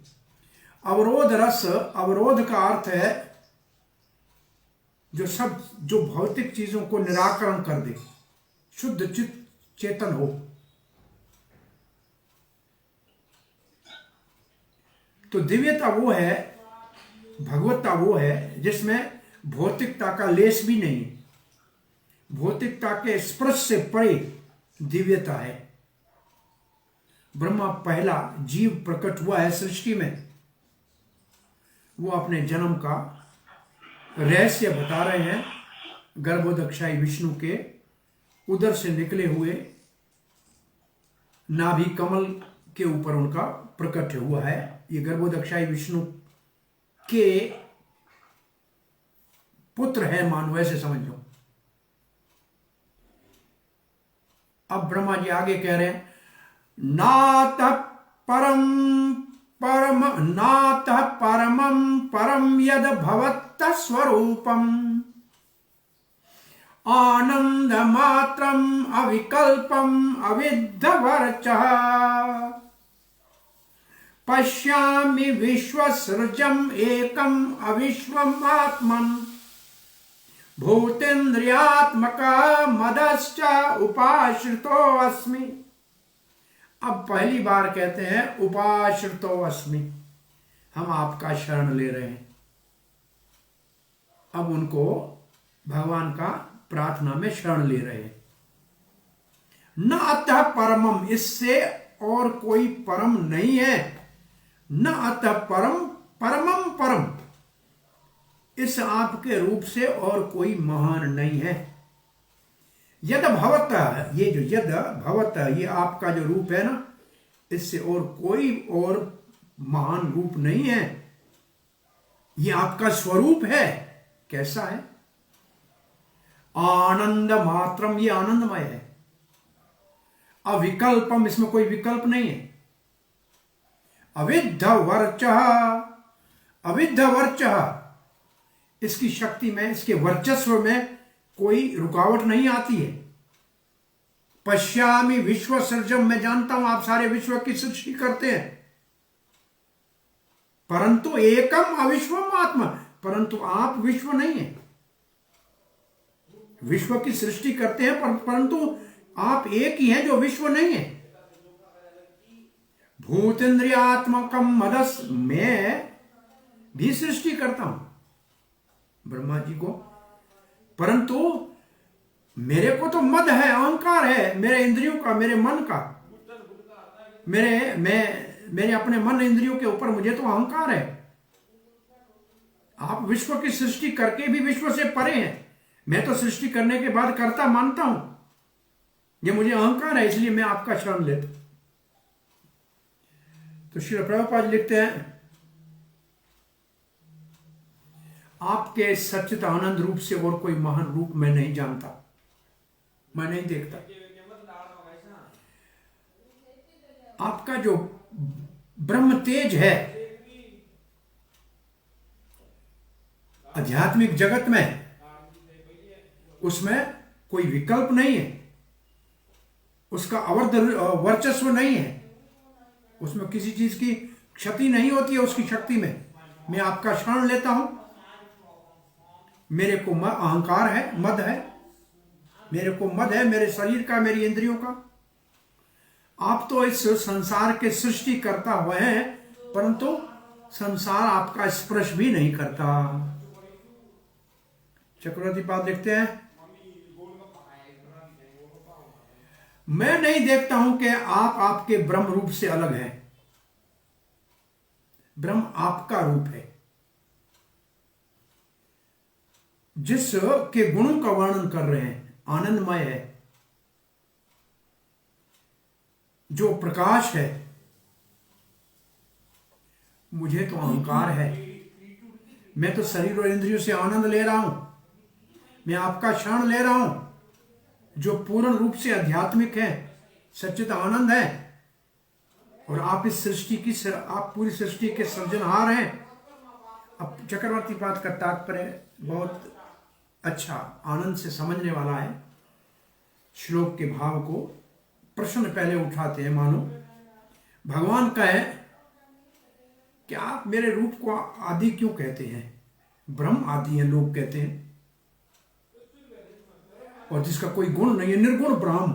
अवरोध रस, अवरोध का अर्थ है जो भौतिक चीजों को निराकरण कर दे, शुद्ध चित्त चेतन हो। तो दिव्यता वो है, भगवत्ता वो है जिसमें भौतिकता का लेस भी नहीं है, भौतिकता के स्पर्श से परे दिव्यता है। ब्रह्मा पहला जीव प्रकट हुआ है सृष्टि में, वो अपने जन्म का रहस्य बता रहे हैं। गर्भोदक्षाई विष्णु के उदर से निकले हुए नाभि कमल के ऊपर उनका प्रकट हुआ है। ये गर्भोदक्षाई विष्णु के पुत्र है, मानो ऐसे समझ लो। अब ब्रह्मा जी आगे कह रहे हैं, नातः परमं परम यद भवत्तः स्वरूपम् आनंद मात्रम अविकल्पम अविद्धवर्चः पश्यामि विश्वसृजम् एकम् अविश्वम् आत्मन् भूतेन्द्रियात्मक मदश्च उपाश्रितो अस्मि। अब पहली बार कहते हैं उपाश्रितो अस्मि, हम आपका शरण ले रहे हैं। अब उनको भगवान का प्रार्थना में शरण ले रहे हैं। न अतः परमम, इससे और कोई परम नहीं है। न अतः परमम परम, इस आपके रूप से और कोई महान नहीं है। यद भवतः, ये जो यद भवतः, ये आपका जो रूप है ना, इससे और कोई और महान रूप नहीं है। ये आपका स्वरूप है। कैसा है? आनंद मात्रम, ये आनंदमय है। अविकल्पम, इसमें कोई विकल्प नहीं है। अविद्ध वर्चः, अविद्ध वर्चः, इसकी शक्ति में, इसके वर्चस्व में कोई रुकावट नहीं आती है। पश्यामि विश्व सृजम, मैं जानता हूं आप सारे विश्व की सृष्टि करते हैं। परंतु एकम अविश्वम आत्मा, परंतु आप विश्व नहीं है। विश्व की सृष्टि करते हैं परंतु आप एक ही हैं जो विश्व नहीं है। भूतेन्द्रियात्मकम मदस, मैं भी सृष्टि करता हूं ब्रह्मा जी को, परंतु मेरे को तो मद है, अहंकार है मेरे इंद्रियों का, मेरे मन का, मेरे अपने मन इंद्रियों के ऊपर मुझे तो अहंकार है। आप विश्व की सृष्टि करके भी विश्व से परे हैं। मैं तो सृष्टि करने के बाद कर्ता मानता हूं। ये मुझे अहंकार है, इसलिए मैं आपका शरण लेता। तो श्री प्रभुपाद लिखते हैं, आपके सच्चित आनंद रूप से और कोई महान रूप मैं नहीं जानता, मैं नहीं देखता। आपका जो ब्रह्म तेज है आध्यात्मिक जगत में, उसमें कोई विकल्प नहीं है, उसका अवर्ध वर्चस्व नहीं है, उसमें किसी चीज की क्षति नहीं होती है उसकी शक्ति में। मैं आपका शरण लेता हूं। मेरे को अहंकार है, मद है, मेरे को मद है मेरे शरीर का, मेरी इंद्रियों का। आप तो इस संसार के सृष्टि करता हुए हैं, परंतु संसार आपका स्पर्श भी नहीं करता। चक्रवर्ती पाद लिखते हैं, मैं नहीं देखता हूं कि आप आपके ब्रह्म रूप से अलग हैं। ब्रह्म आपका रूप है, जिस के गुणों का वर्णन कर रहे हैं। आनंदमय है, जो प्रकाश है। मुझे तो अहंकार है, मैं तो शरीर और इंद्रियों से आनंद ले रहा हूं, मैं आपका क्षण ले रहा हूं जो पूर्ण रूप से आध्यात्मिक है, सच्चित आनंद है। और आप इस सृष्टि की आप पूरी सृष्टि के सृजनहार हैं। अब चक्रवर्ती पाद का तात्पर्य बहुत अच्छा आनंद से समझने वाला है। श्लोक के भाव को प्रश्न पहले उठाते हैं, मानो भगवान का है कि आप मेरे रूप को आदि क्यों कहते हैं? ब्रह्म आदि है लोग कहते हैं, और जिसका कोई गुण नहीं है, निर्गुण ब्रह्म,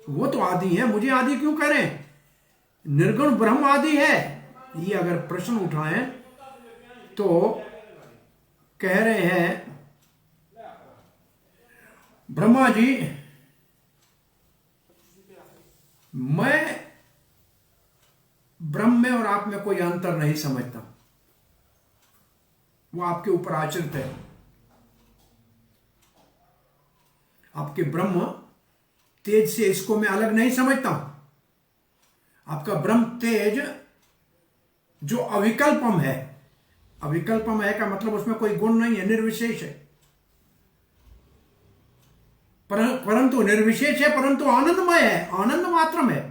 वो तो आदि है, मुझे आदि क्यों कह रहे हैं? निर्गुण ब्रह्म आदि है। ये अगर प्रश्न उठाएं तो कह रहे हैं ब्रह्मा जी, मैं ब्रह्म में और आप में कोई अंतर नहीं समझता, वो आपके ऊपर आश्रित है। आपके ब्रह्म तेज से इसको मैं अलग नहीं समझता हूं। आपका ब्रह्म तेज जो अविकल्पम है, अविकल्पम है का मतलब उसमें कोई गुण नहीं है, निर्विशेष है, परंतु निर्विशेष है, परंतु आनंदमय है, आनंद मात्रम है।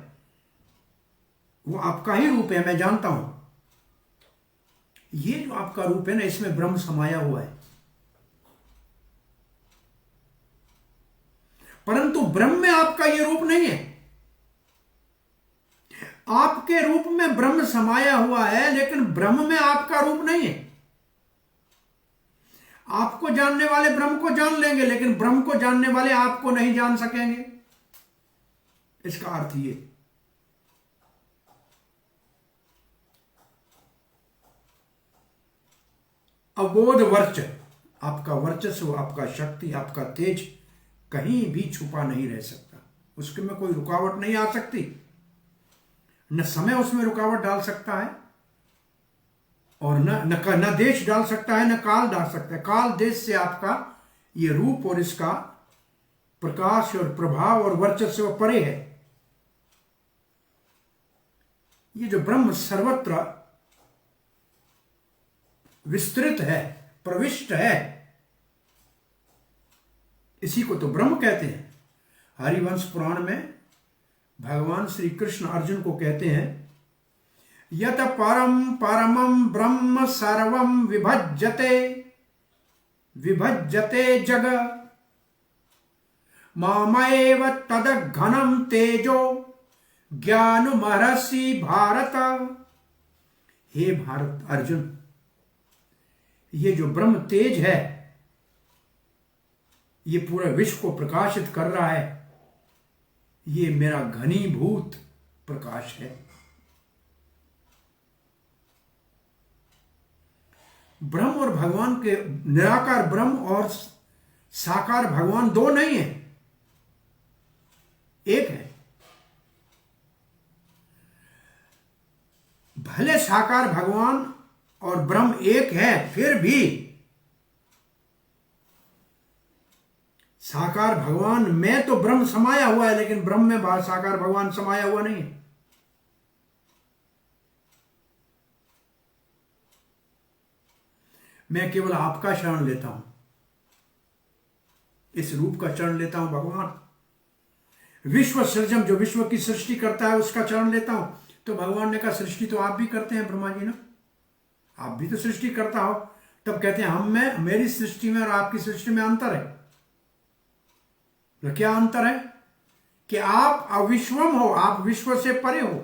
वो आपका ही रूप है, मैं जानता हूं। ये जो आपका रूप है ना, इसमें ब्रह्म समाया हुआ है, परंतु ब्रह्म में आपका ये रूप नहीं है। आपके रूप में ब्रह्म समाया हुआ है, लेकिन ब्रह्म में आपका रूप नहीं है। आपको जानने वाले ब्रह्म को जान लेंगे, लेकिन ब्रह्म को जानने वाले आपको नहीं जान सकेंगे। इसका अर्थ ये, अबोध वर्च, आपका वर्चस्व, आपका शक्ति, आपका तेज कहीं भी छुपा नहीं रह सकता। उसके में कोई रुकावट नहीं आ सकती, न समय उसमें रुकावट डाल सकता है, और न देश डाल सकता है, न काल डाल सकता है। काल देश से आपका ये रूप और इसका प्रकाश और प्रभाव और वर्चस्व परे है। ये जो ब्रह्म सर्वत्र विस्तृत है, प्रविष्ट है, इसी को तो ब्रह्म कहते हैं। हरिवंश पुराण में भगवान श्री कृष्ण अर्जुन को कहते हैं, यत परम परमं ब्रह्म सर्वं विभज्यते विभज्यते जग मामैव तदघनं तेजो ज्ञानमहर्षि भारत। हे भारत अर्जुन, ये जो ब्रह्म तेज है, ये पूरे विश्व को प्रकाशित कर रहा है, ये मेरा घनीभूत प्रकाश है। ब्रह्म और भगवान के, निराकार ब्रह्म और साकार भगवान दो नहीं है, एक है। भले साकार भगवान और ब्रह्म एक है, फिर भी साकार भगवान में तो ब्रह्म समाया हुआ है, लेकिन ब्रह्म में साकार भगवान समाया हुआ नहीं है। मैं केवल आपका शरण लेता हूं, इस रूप का चरण लेता हूं भगवान। विश्व सृजन, जो विश्व की सृष्टि करता है, उसका चरण लेता हूं। तो भगवान ने कहा, सृष्टि तो आप भी करते हैं ब्रह्मा जी ना, आप भी तो सृष्टि करता हो। तब कहते हैं, हम में, मेरी सृष्टि में और आपकी सृष्टि में अंतर है। तो क्या अंतर है? कि आप अविश्वम हो, आप विश्व से परे हो,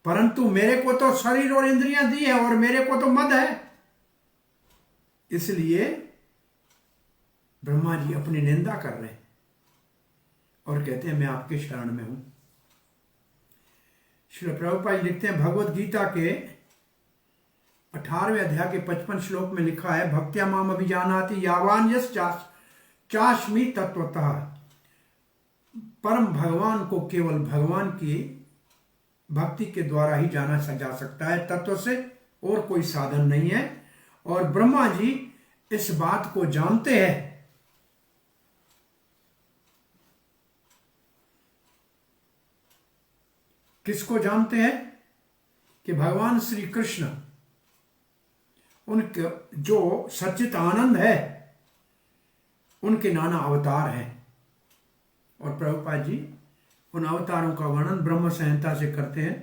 परंतु मेरे को तो शरीर और इंद्रियां दी है, और मेरे को तो मद है। इसलिए ब्रह्मा जी अपनी निंदा कर रहे हैं और कहते हैं, मैं आपके शरण में हूं। श्री प्रभुपाद जी लिखते हैं, भगवत गीता के 18वें अध्याय के 55 श्लोक में लिखा है, भक्त्या माम अभिजानाति यावान यस चास्मि तत्वतः। परम भगवान को केवल भगवान की भक्ति के द्वारा ही जाना जा सकता है, तत्व से और कोई साधन नहीं है। और ब्रह्मा जी इस बात को जानते हैं। किसको जानते हैं? कि भगवान श्री कृष्ण उनके जो सच्चित आनंद है, उनके नाना अवतार हैं। और प्रभुपाद जी उन अवतारों का वर्णन ब्रह्म संहिता से करते हैं।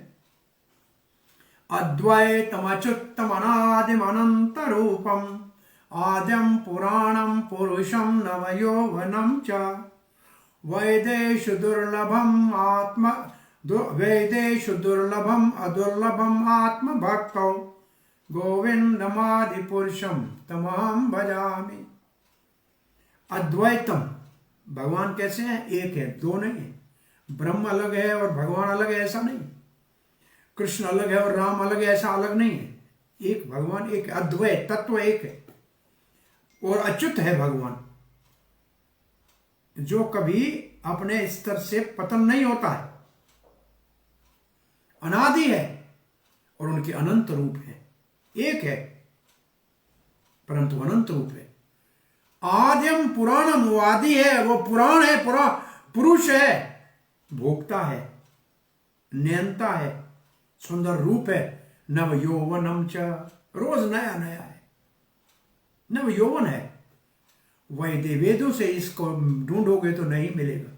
अद्वैतम अच्युतम अनादिम अनंत रूपम आद्यम पुराणम पुरुषम नवयौवनम च वेदेषु दुर्लभम अदुर्लभम आत्म भक्तौ गोविंदमादि पुरुषम तमहम भजामि। अद्वैतम, भगवान कैसे हैं? एक है, दो नहीं है। ब्रह्म अलग है और भगवान अलग है ऐसा नहीं। कृष्ण अलग है और राम अलग है ऐसा अलग नहीं है। एक भगवान, एक अद्वैत तत्व एक है। और अच्युत है भगवान, जो कभी अपने स्तर से पतन नहीं होता है, अनादि है और उनके अनंत रूप है। एक है परंतु अनंत रूप है। आद्यम पुराणम, वो आदि है, वो पुराण है, पुरुष है, भोक्ता है, नियंता है, सुंदर रूप है। नव यौवनम च, रोज नया नया है, नव यौवन है। वेदों से इसको ढूंढोगे तो नहीं मिलेगा,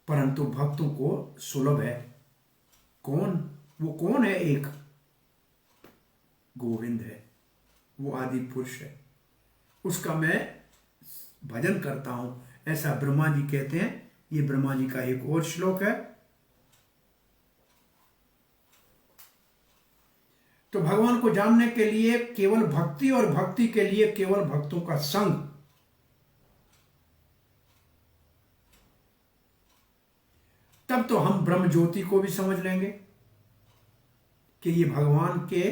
परंतु भक्तों को सुलभ है। कौन? वो कौन है? एक गोविंद है, वो आदि पुरुष है, उसका मैं भजन करता हूं, ऐसा ब्रह्मा जी कहते हैं। ये ब्रह्मा जी का एक और श्लोक है। तो भगवान को जानने के लिए केवल भक्ति और भक्ति के लिए केवल भक्तों का संग, तब तो हम ब्रह्म ज्योति को भी समझ लेंगे कि ये भगवान के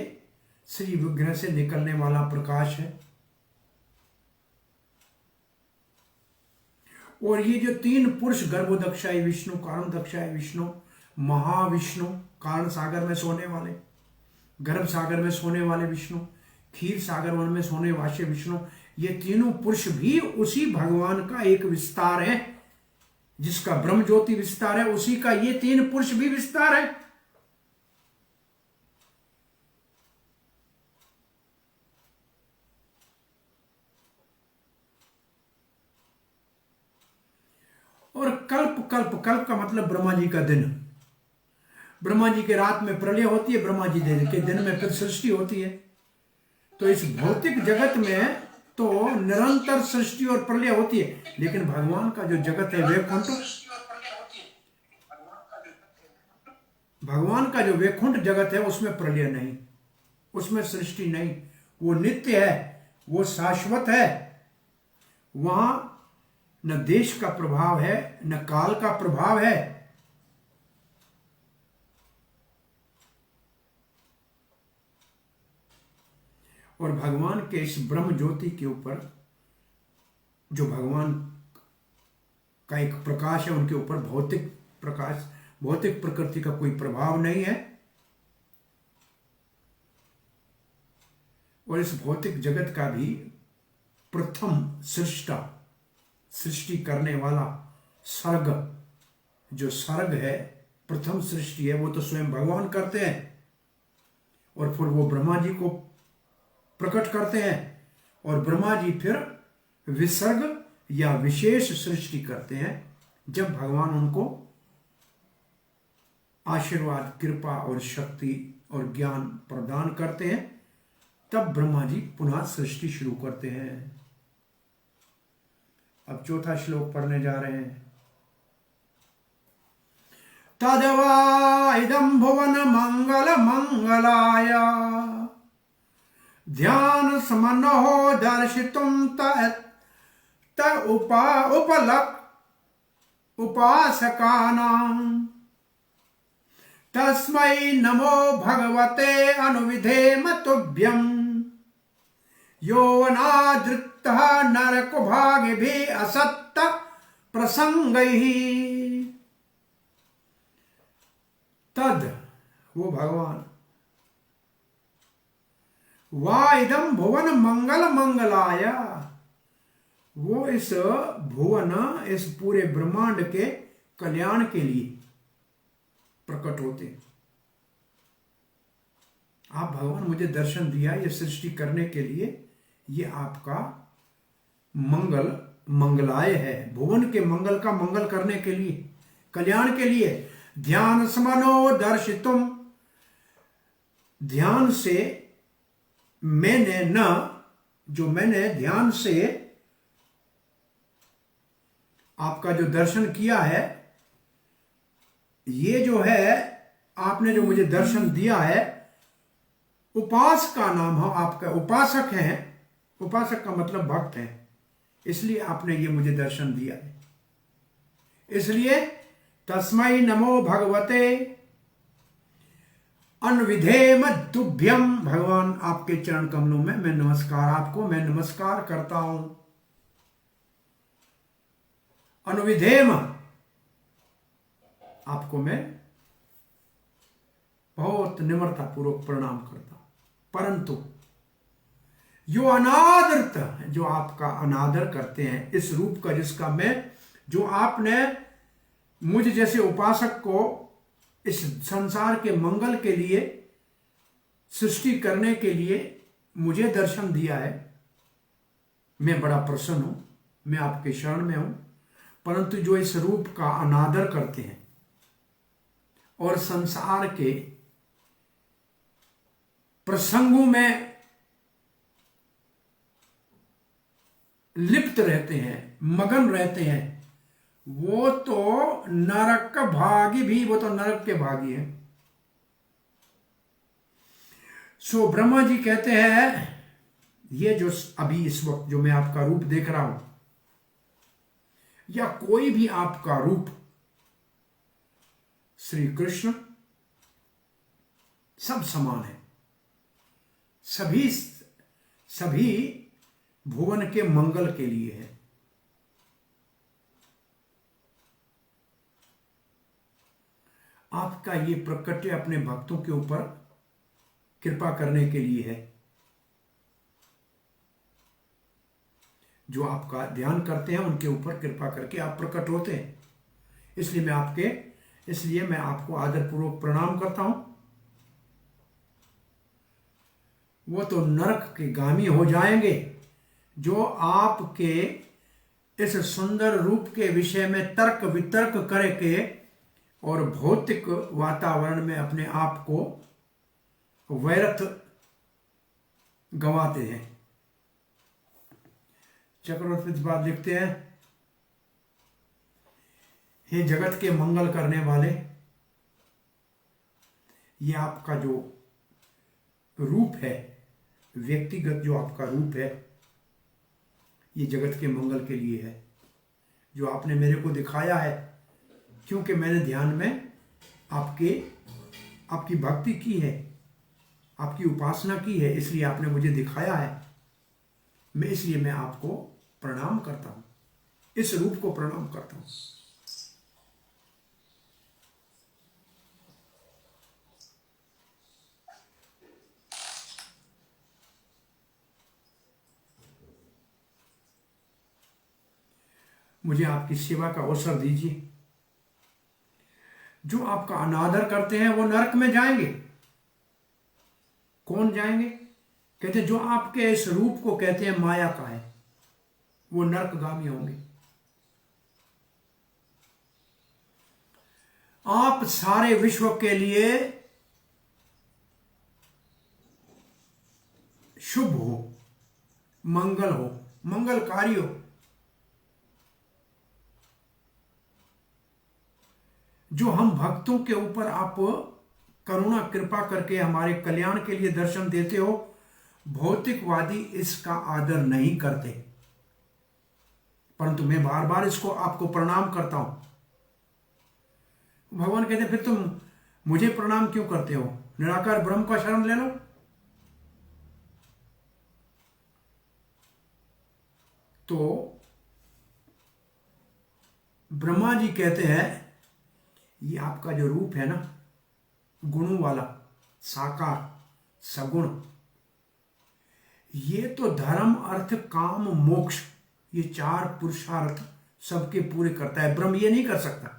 श्री विग्रह से निकलने वाला प्रकाश है। और ये जो तीन पुरुष, गर्भोदक्षाई विष्णु, कारणोदक्षाई विष्णु, महाविष्णु, कारण सागर में सोने वाले, गर्भ सागर में सोने वाले विष्णु, क्षीर सागर वन में सोने वाले विष्णु, ये तीनों पुरुष भी उसी भगवान का एक विस्तार है। जिसका ब्रह्म ज्योति विस्तार है, उसी का ये तीन पुरुष भी विस्तार है। और कल्प, कल्प, कल्प का मतलब ब्रह्मा जी का दिन। ब्रह्मा जी के रात में प्रलय होती है, ब्रह्मा जी के दिन में फिर सृष्टि होती है। तो इस भौतिक जगत में तो निरंतर सृष्टि और प्रलय होती है, लेकिन भगवान का जो जगत है वैकुंठ, भगवान का जो वैकुंठ जगत है उसमें प्रलय नहीं, उसमें सृष्टि नहीं। वो नित्य है, वो शाश्वत है। वहां न देश का प्रभाव है, न काल का प्रभाव है। और भगवान के इस ब्रह्म ज्योति के ऊपर जो भगवान का एक प्रकाश है, उनके ऊपर भौतिक प्रकाश, भौतिक प्रकृति का कोई प्रभाव नहीं है। और इस भौतिक जगत का भी प्रथम सृष्टा, सृष्टि करने वाला सर्ग, जो सर्ग है, प्रथम सृष्टि है, वो तो स्वयं भगवान करते हैं। और फिर वो ब्रह्मा जी को प्रकट करते हैं, और ब्रह्मा जी फिर विसर्ग या विशेष सृष्टि करते हैं। जब भगवान उनको आशीर्वाद, कृपा और शक्ति और ज्ञान प्रदान करते हैं, तब ब्रह्मा जी पुनः सृष्टि शुरू करते हैं। अब चौथा श्लोक पढ़ने जा रहे हैं। तदवा इदं भुवन मंगल मंगलाय ध्यान समनहो दर्शितुं त उपलक उपासकानां तस्मै नमो भगवते अनुविधेम तुभ्यं यो अनादृतः नरकुभागिभिः असत्त प्रसंगैः। तद, वो भगवान, वा इदम भुवन मंगल मंगलाय, वो इस भुवन, इस पूरे ब्रह्मांड के कल्याण के लिए प्रकट होते। आप भगवान मुझे दर्शन दिया ये सृष्टि करने के लिए, ये आपका मंगलाय है, भुवन के मंगल का मंगल करने के लिए, कल्याण के लिए। ध्यान समनो दर्शितुम, ध्यान से मैंने मैंने ध्यान से आपका जो दर्शन किया है, ये जो है आपने जो मुझे दर्शन दिया है, उपास का नाम है आपका, उपासक हैं, उपासक का मतलब भक्त है, इसलिए आपने ये मुझे दर्शन दिया है। इसलिए तस्मै नमो भगवते अन्विधेम तुभ्यम, भगवान आपके चरण कमलों में मैं नमस्कार, आपको मैं नमस्कार करता हूं। अनुविधेम, आपको मैं बहुत निम्रता पूर्वक प्रणाम करता हूं। परंतु जो अनादरत, जो आपका अनादर करते हैं इस रूप का, जिसका मैं, जो आपने मुझ जैसे उपासक को इस संसार के मंगल के लिए, सृष्टि करने के लिए मुझे दर्शन दिया है, मैं बड़ा प्रसन्न हूं, मैं आपके शरण में हूं। परंतु जो इस रूप का अनादर करते हैं और संसार के प्रसंगों में लिप्त रहते हैं, मगन रहते हैं, वो तो नरक का भागी भी, वो तो नरक के भागी है। सो ब्रह्मा जी कहते हैं, ये जो अभी इस वक्त जो मैं आपका रूप देख रहा हूं, या कोई भी आपका रूप, श्री कृष्ण सब समान है, सभी भुवन के मंगल के लिए है। आपका ये प्रकट्य अपने भक्तों के ऊपर कृपा करने के लिए है, जो आपका ध्यान करते हैं उनके ऊपर कृपा करके आप प्रकट होते हैं। इसलिए मैं आपको आदरपूर्वक प्रणाम करता हूं। वो तो नरक के गामी हो जाएंगे जो आपके इस सुंदर रूप के विषय में तर्क वितर्क करके और भौतिक वातावरण में अपने आप को व्यर्थ गंवाते हैं। चक्रवर्ती इस बात लिखते हैं, हे जगत के मंगल करने वाले, ये आपका जो रूप है, व्यक्तिगत जो आपका रूप है, ये जगत के मंगल के लिए है, जो आपने मेरे को दिखाया है। क्योंकि मैंने ध्यान में आपकी भक्ति की है, आपकी उपासना की है, इसलिए आपने मुझे दिखाया है। इसलिए मैं आपको प्रणाम करता हूं, इस रूप को प्रणाम करता हूं। मुझे आपकी सेवा का अवसर दीजिए। जो आपका अनादर करते हैं वो नरक में जाएंगे। कौन जाएंगे? कहते जो आपके इस रूप को कहते हैं माया का है, वो नरकगामी होंगे। आप सारे विश्व के लिए शुभ हो, मंगल हो, मंगलकारी हो। जो हम भक्तों के ऊपर आप करुणा कृपा करके हमारे कल्याण के लिए दर्शन देते हो, भौतिकवादी इसका आदर नहीं करते, परंतु मैं बार बार इसको आपको प्रणाम करता हूं। भगवान कहते फिर तुम मुझे प्रणाम क्यों करते हो? निराकार ब्रह्म का शरण ले लो। तो ब्रह्मा जी कहते हैं, ये आपका जो रूप है ना, गुणों वाला, साकार, सगुण, ये तो धर्म अर्थ काम मोक्ष, ये चार पुरुषार्थ सबके पूरे करता है। ब्रह्म ये नहीं कर सकता।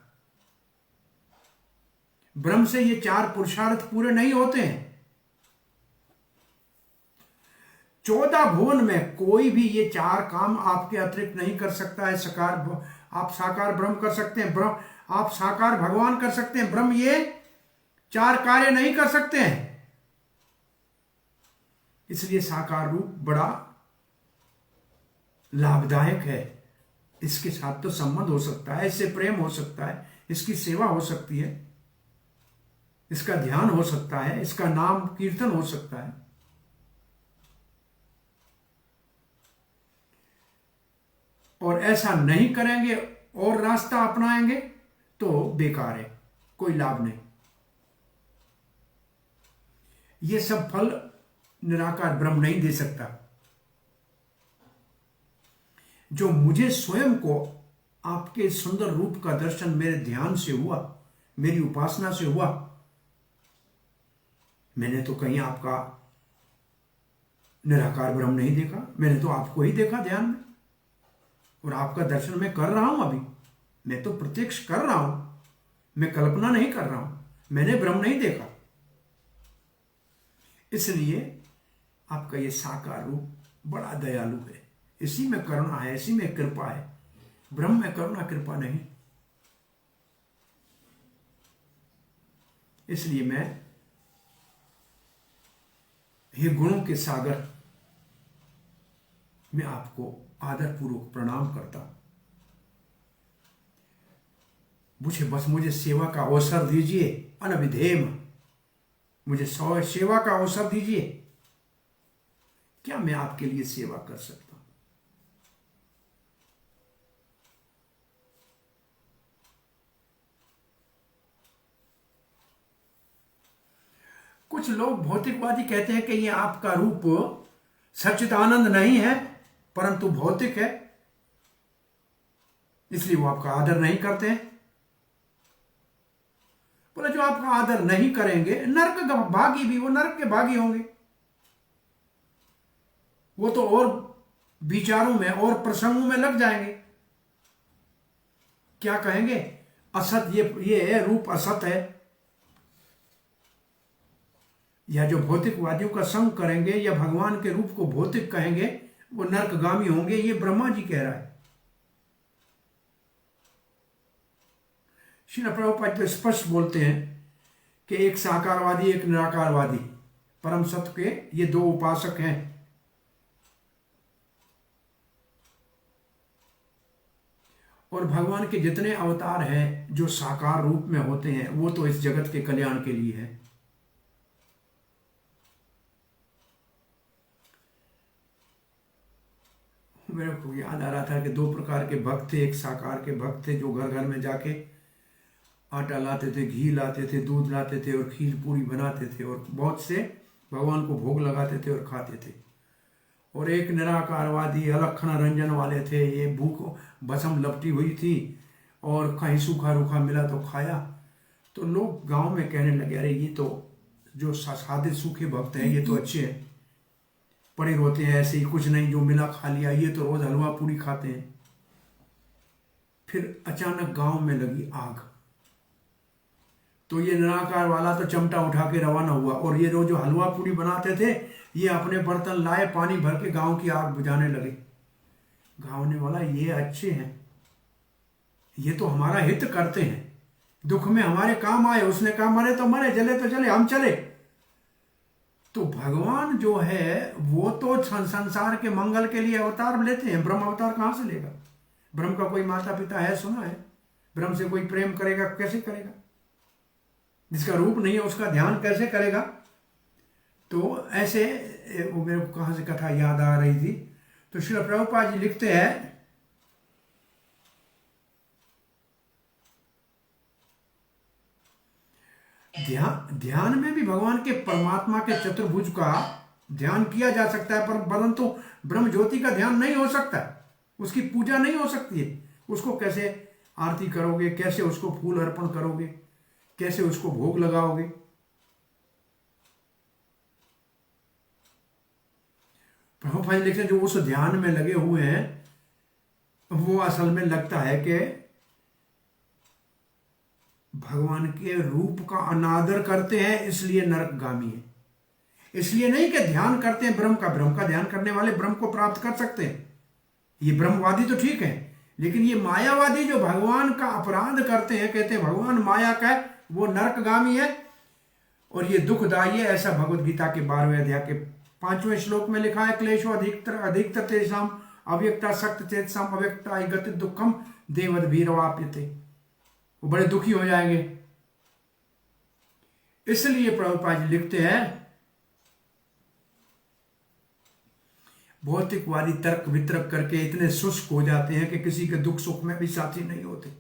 ब्रह्म से ये चार पुरुषार्थ पूरे नहीं होते हैं। 14 भुवन में कोई भी ये 4 काम आपके अतिरिक्त नहीं कर सकता है। आप साकार ब्रह्म कर सकते हैं, ब्रह्म आप साकार भगवान कर सकते हैं, ब्रह्म ये 4 कार्य नहीं कर सकते हैं। इसलिए साकार रूप बड़ा लाभदायक है। इसके साथ तो संबंध हो सकता है, इससे प्रेम हो सकता है, इसकी सेवा हो सकती है, इसका ध्यान हो सकता है, इसका नाम कीर्तन हो सकता है। और ऐसा नहीं करेंगे और रास्ता अपनाएंगे तो बेकार है, कोई लाभ नहीं। ये सब फल निराकार ब्रह्म नहीं दे सकता। जो मुझे स्वयं को आपके सुंदर रूप का दर्शन मेरे ध्यान से हुआ, मेरी उपासना से हुआ, मैंने तो कहीं आपका निराकार ब्रह्म नहीं देखा, मैंने तो आपको ही देखा ध्यान में। और आपका दर्शन मैं कर रहा हूं, अभी मैं तो प्रत्यक्ष कर रहा हूं, मैं कल्पना नहीं कर रहा हूं, मैंने ब्रह्म नहीं देखा। इसलिए आपका ये साकार रूप बड़ा दयालु है, इसी में करुणा है, इसी में कृपा है। ब्रह्म में करुणा कृपा नहीं। इसलिए मैं हे गुणों के सागर, मैं आपको आदरपूर्वक प्रणाम करता हूं। मुझे सेवा का अवसर दीजिए, अनविधेय मुझे सेवा का अवसर दीजिए। क्या मैं आपके लिए सेवा कर सकता हूं? कुछ लोग भौतिकवादी कहते हैं कि ये आपका रूप सच्चिदानंद नहीं है परंतु भौतिक है, इसलिए वो आपका आदर नहीं करते हैं। बोले जो आपका आदर नहीं करेंगे नरक भागी भी, वो नरक के भागी होंगे। वो तो और विचारों में और प्रसंगों में लग जाएंगे। क्या कहेंगे? असत ये है, रूप असत है। या जो भौतिकवादियों का संग करेंगे या भगवान के रूप को भौतिक कहेंगे वो नरकगामी होंगे। ये ब्रह्मा जी कह रहा है। श्री प्रभुपाद तो स्पष्ट बोलते हैं कि एक साकारवादी एक निराकारवादी, परम सत्य के ये 2 उपासक हैं। और भगवान के जितने अवतार हैं जो साकार रूप में होते हैं वो तो इस जगत के कल्याण के लिए है। मेरे को याद आ रहा था कि 2 प्रकार के भक्त थे। एक साकार के भक्त थे जो घर घर में जाके आटा लाते थे, घी लाते थे, दूध लाते थे और खीर पूरी बनाते थे और बहुत से भगवान को भोग लगाते थे और खाते थे। और एक निराकारवादी अलक्षण रंजन वाले थे। ये भूख भस्म लपटी हुई थी और कहीं सूखा रूखा मिला तो खाया। तो लोग गांव में कहने लगे, अरे ये तो जो सादे सूखे भक्त हैं ये तो अच्छे हैं, पड़े रोते हैं ऐसे ही, कुछ नहीं जो मिला खा लिया, ये तो रोज हलवा पूरी खाते हैं। फिर अचानक गांव में लगी आग। तो ये निराकार वाला तो चमटा उठा के रवाना हुआ और ये जो हलवा पूरी बनाते थे ये अपने बर्तन लाए, पानी भर के गांव की आग बुझाने लगे। गांव ने बोला ये अच्छे हैं, ये तो हमारा हित करते हैं, दुख में हमारे काम आए। उसने कहा मरे तो मरे, जले तो जले, हम चले। तो भगवान जो है वो तो संसार के मंगल के लिए अवतार लेते हैं। ब्रह्म अवतार कहां से लेगा? ब्रह्म का कोई माता पिता है? सुना है? ब्रह्म से कोई प्रेम करेगा? कैसे करेगा? जिसका रूप नहीं है उसका ध्यान कैसे करेगा? तो ऐसे वो मेरे को कहां से कथा याद आ रही थी। तो श्री प्रभुपाद जी लिखते हैं, ध्यान में भी भगवान के परमात्मा के चतुर्भुज का ध्यान किया जा सकता है, परंतु ब्रह्म ज्योति का ध्यान नहीं हो सकता, उसकी पूजा नहीं हो सकती है। उसको कैसे आरती करोगे, कैसे उसको फूल अर्पण करोगे, कैसे उसको भोग लगाओगे? प्रभुपाद लिखते हैं जो उस ध्यान में लगे हुए हैं वो असल में लगता है कि भगवान के रूप का अनादर करते हैं, इसलिए नरकगामी है। इसलिए नहीं कि ध्यान करते हैं ब्रह्म का ध्यान करने वाले ब्रह्म को प्राप्त कर सकते हैं, ये ब्रह्मवादी तो ठीक है, लेकिन ये मायावादी जो भगवान का अपराध करते हैं, कहते हैं भगवान माया का है, वो नरकगामी है और ये दुखदायी है। ऐसा भगवद गीता के 12वें अध्याय के 5वें श्लोक में लिखा है, क्लेशो अधिकतर तेषाम अव्यक्ता सक्त चेतसाम अव्यक्ता गति दुखम देवद भीरवाप्यते, वो बड़े दुखी हो जाएंगे। इसलिए प्रभुपाद जी लिखते हैं भौतिकवादी तर्क वितर्क करके इतने शुष्क हो जाते हैं कि किसी के दुख सुख में भी साथी नहीं होते।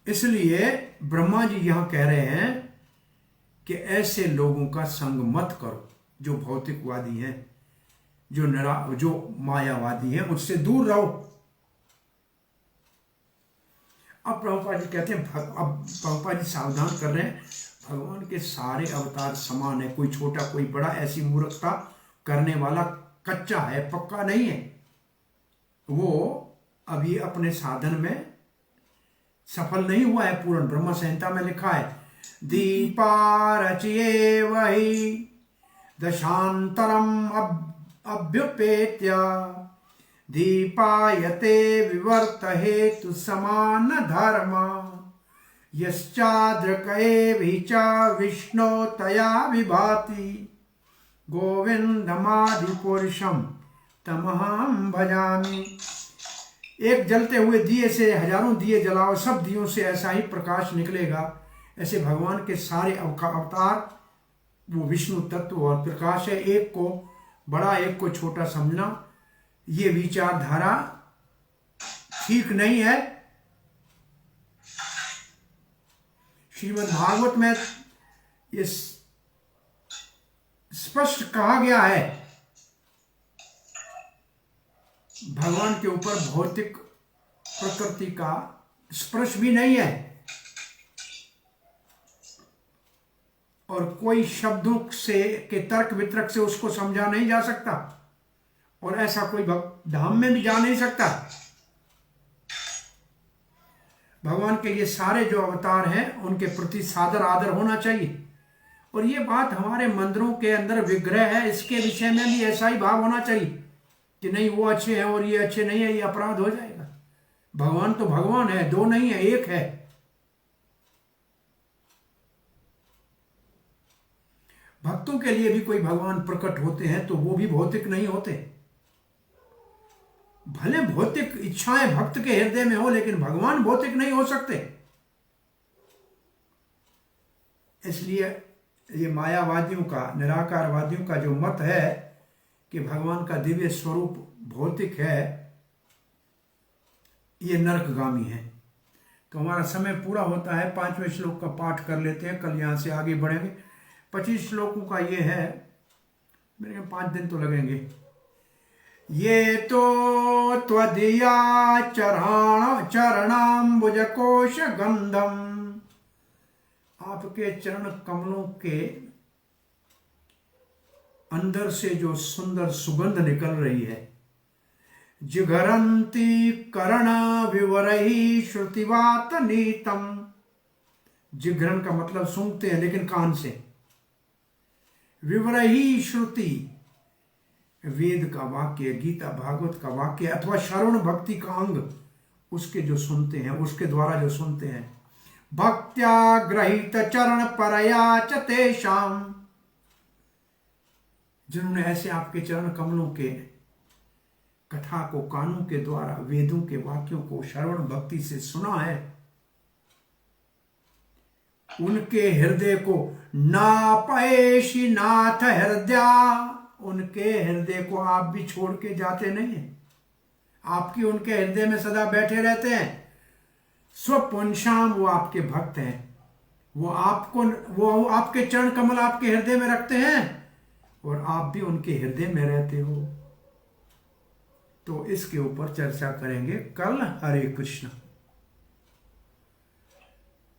इसलिए ब्रह्मा जी यहां कह रहे हैं कि ऐसे लोगों का संग मत करो जो भौतिकवादी हैं, जो मायावादी हैं, उससे दूर रहो। अब प्रभुपाद जी कहते हैं, अब प्रभुपाद जी सावधान कर रहे हैं, भगवान के सारे अवतार समान है, कोई छोटा कोई बड़ा ऐसी मूर्खता करने वाला कच्चा है, पक्का नहीं है। वो अभी अपने साधन में सफल नहीं हुआ है पूर्ण। ब्रह्म संहिता में लिखा है, दीपारचये वही दशांतरम अभ्युपेत्य दीपायते विवर्त हेतु समान धर्म यश्चाद्रकये विचा विष्णो तया विभाति गोविंदमादि पुरुषम तमहम भजामि। एक जलते हुए दिए से हजारों दिए जलाओ, सब दियों से ऐसा ही प्रकाश निकलेगा। ऐसे भगवान के सारे अवतार वो विष्णु तत्व और प्रकाश है। एक को बड़ा एक को छोटा समझना, ये विचारधारा ठीक नहीं है। श्रीमद् भागवत में ये स्पष्ट कहा गया है, भगवान के ऊपर भौतिक प्रकृति का स्पर्श भी नहीं है और कोई शब्दों से के तर्क वितर्क से उसको समझा नहीं जा सकता और ऐसा कोई धाम में भी जा नहीं सकता। भगवान के ये सारे जो अवतार हैं उनके प्रति सादर आदर होना चाहिए। और ये बात हमारे मंदिरों के अंदर विग्रह है, इसके विषय में भी ऐसा ही भाव होना चाहिए कि नहीं वो अच्छे हैं और ये अच्छे नहीं है, ये अपराध हो जाएगा। भगवान तो भगवान है, दो नहीं है, एक है। भक्तों के लिए भी कोई भगवान प्रकट होते हैं तो वो भी भौतिक नहीं होते। भले भौतिक इच्छाएं भक्त के हृदय में हो, लेकिन भगवान भौतिक नहीं हो सकते। इसलिए ये मायावादियों का, निराकारवादियों का जो मत है कि भगवान का दिव्य स्वरूप भौतिक है, ये नरकगामी है। तो हमारा समय पूरा होता है, 5वें श्लोक का पाठ कर लेते हैं, कल यहाँ से आगे बढ़ेंगे। 25 श्लोकों का ये है, मेरे 5 दिन तो लगेंगे। ये तो त्वदीया चरणाम्बुज कोश गंधम, आपके चरण कमलों के अंदर से जो सुंदर सुगंध निकल रही है। जिघरंती कर्ण विवरही श्रुतिवात नीतम, जिघ्रन का मतलब सूंघते हैं लेकिन कान से। विवरही श्रुति वेद का वाक्य, गीता भागवत का वाक्य अथवा श्रवण भक्ति का अंग, उसके जो सुनते हैं, उसके द्वारा जो सुनते हैं। भक्त्या ग्रहित चरण परया च तेषाम, जिन्होंने ऐसे आपके चरण कमलों के कथा को कानों के द्वारा, वेदों के वाक्यों को श्रवण भक्ति से सुना है, उनके हृदय को नापयेषि नाथ हृदया, उनके हृदय को आप भी छोड़ के जाते नहीं हैं, आपकी उनके हृदय में सदा बैठे रहते हैं। स्वपुंसाम, वो आपके भक्त हैं, वो आपके चरण कमल आपके हृदय में रखते हैं और आप भी उनके हृदय में रहते हो। तो इसके ऊपर चर्चा करेंगे कल। हरे कृष्ण।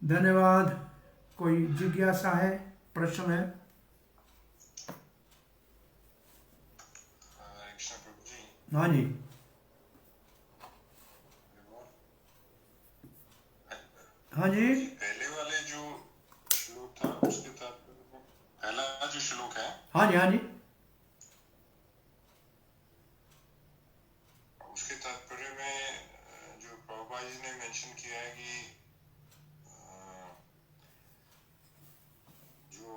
धन्यवाद। कोई जिज्ञासा है, प्रश्न है? हाँ जी। हाँ जी, पहले वाले जो श्लोक था उसके पहला जो श्लोक हाँ जी, हाँ जी। उसके तात्पर्य में जो प्रभुपाद जी ने मेंशन किया है कि जो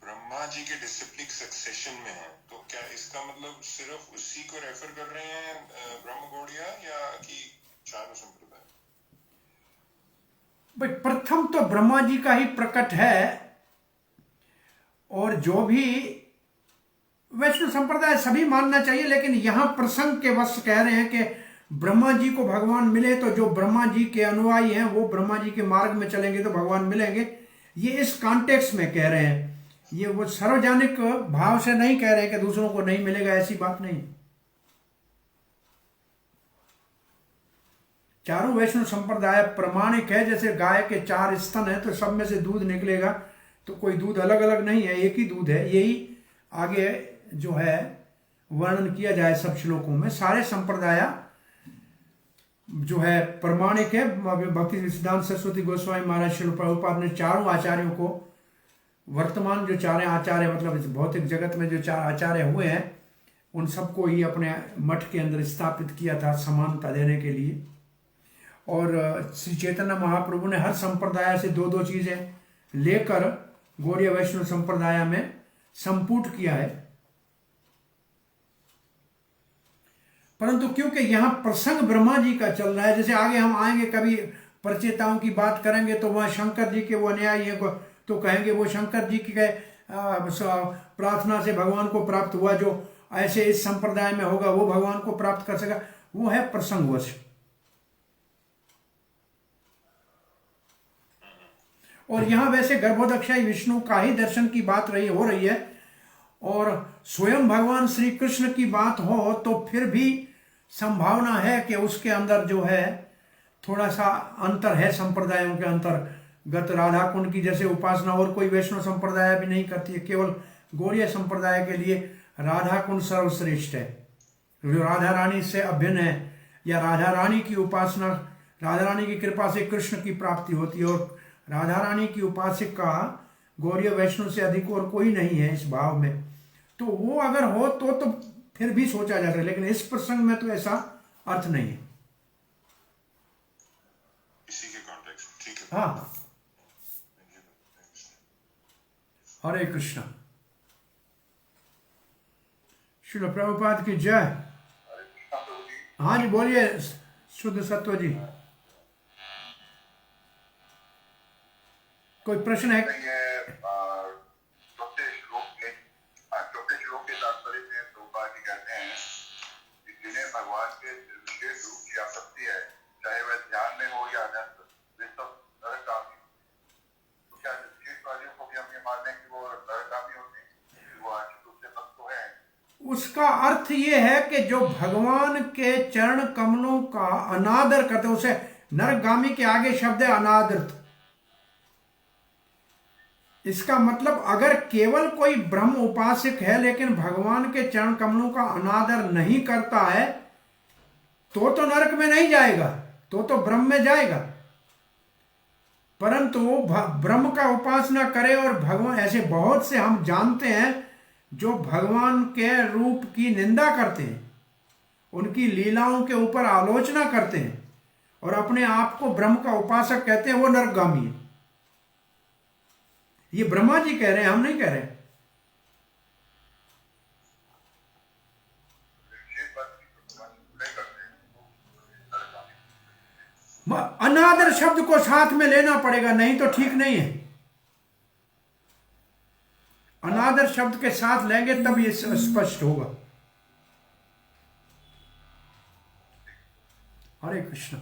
ब्रह्मा जी के डिसिप्लिक सक्सेशन में है, तो क्या इसका मतलब सिर्फ उसी को रेफर कर रहे हैं ब्रह्म गौड़िया, या कि चारों संप्रदाय? भाई प्रथम तो ब्रह्मा जी का ही प्रकट है, और जो भी वैष्णव संप्रदाय सभी मानना चाहिए, लेकिन यहां प्रसंग के वश कह रहे हैं कि ब्रह्मा जी को भगवान मिले तो जो ब्रह्मा जी के अनुयायी हैं वो ब्रह्मा जी के मार्ग में चलेंगे तो भगवान मिलेंगे। ये इस कॉन्टेक्स्ट में कह रहे हैं, ये वो सार्वजनिक भाव से नहीं कह रहे हैं कि दूसरों को नहीं मिलेगा, ऐसी बात नहीं। चारों वैष्णव संप्रदाय प्रमाणिक है, जैसे गाय के 4 स्तन है तो सब में से दूध निकलेगा, तो कोई दूध अलग अलग नहीं है, एक ही दूध है। यही आगे जो है वर्णन किया जाए सब श्लोकों में। सारे संप्रदाय जो है प्रमाणिक है। भक्ति सिद्धांत सरस्वती गोस्वामी महाराज श्रील प्रभुपाद ने चारों आचार्यों को, वर्तमान जो 4 आचार्य मतलब इस भौतिक जगत में जो 4 आचार्य हुए हैं, उन सबको ही अपने मठ के अंदर स्थापित किया था समानता देने के लिए। और श्री चैतन्य महाप्रभु ने हर संप्रदाय से 2-2 चीजें लेकर गौड़ीय वैष्णव संप्रदाय में संपुट किया है। परंतु क्योंकि यहां प्रसंग ब्रह्मा जी का चल रहा है, जैसे आगे हम आएंगे कभी प्रचेताओं की बात करेंगे तो वहां शंकर जी के वो अनुयायी है तो कहेंगे वो शंकर जी की प्रार्थना से भगवान को प्राप्त हुआ, जो ऐसे इस संप्रदाय में होगा वो भगवान को प्राप्त कर सका। वो है प्रसंगवश। और यहां वैसे गर्भोदक्षाई विष्णु का ही दर्शन की बात हो रही है, और स्वयं भगवान श्री कृष्ण की बात हो तो फिर भी संभावना है कि उसके अंदर जो है थोड़ा सा अंतर है संप्रदायों के अंतर्गत। राधा कुंड की जैसे उपासना और कोई वैष्णव संप्रदाय भी नहीं करती है, केवल गौड़ीय संप्रदाय के लिए राधा कुंड सर्वश्रेष्ठ है, जो राधा रानी से अभिन्न है, या राधा रानी की उपासना, राधा रानी की कृपा से कृष्ण की प्राप्ति होती है, और राधा रानी की उपासक का गौड़ीय वैष्णव से अधिक और कोई नहीं है इस भाव में। तो वो अगर हो तो फिर भी सोचा जा सकता है, लेकिन इस प्रसंग में तो ऐसा अर्थ नहीं है। इसी के कॉन्टेक्स्ट, ठीक है। हाँ, हरे कृष्णा। श्रील प्रभुपाद की जय। हाँ जी, बोलिए शुद्ध सत्व जी, कोई प्रश्न है? भगवान के विशेष रूप की आसक्ति है, चाहे वह ध्यान में हो या अनंत, वे सब नरकामी। तो क्या विशेषवादियों को भी हम ये मान लें कि वो नरकामी होते हैं, वो आंशिक रूप से भक्त तो हैं? उसका अर्थ ये है कि जो भगवान के चरण कमलों का अनादर करते, उसे नरगामी के आगे शब्द है अनादृत। इसका मतलब अगर केवल कोई ब्रह्म उपासक है लेकिन भगवान के चरण कमलों का अनादर नहीं करता है तो नरक में नहीं जाएगा, तो ब्रह्म में जाएगा। परंतु ब्रह्म का उपासना करे और भगवान, ऐसे बहुत से हम जानते हैं जो भगवान के रूप की निंदा करते हैं, उनकी लीलाओं के ऊपर आलोचना करते हैं और अपने आप को ब्रह्म का उपासक कहते हैं, वो नरकगामी है। ये ब्रह्मा जी कह रहे हैं, हम नहीं कह रहे। अनादर शब्द को साथ में लेना पड़ेगा, नहीं तो ठीक नहीं है। अनादर शब्द के साथ लेंगे तब ये स्पष्ट होगा। हरे कृष्ण।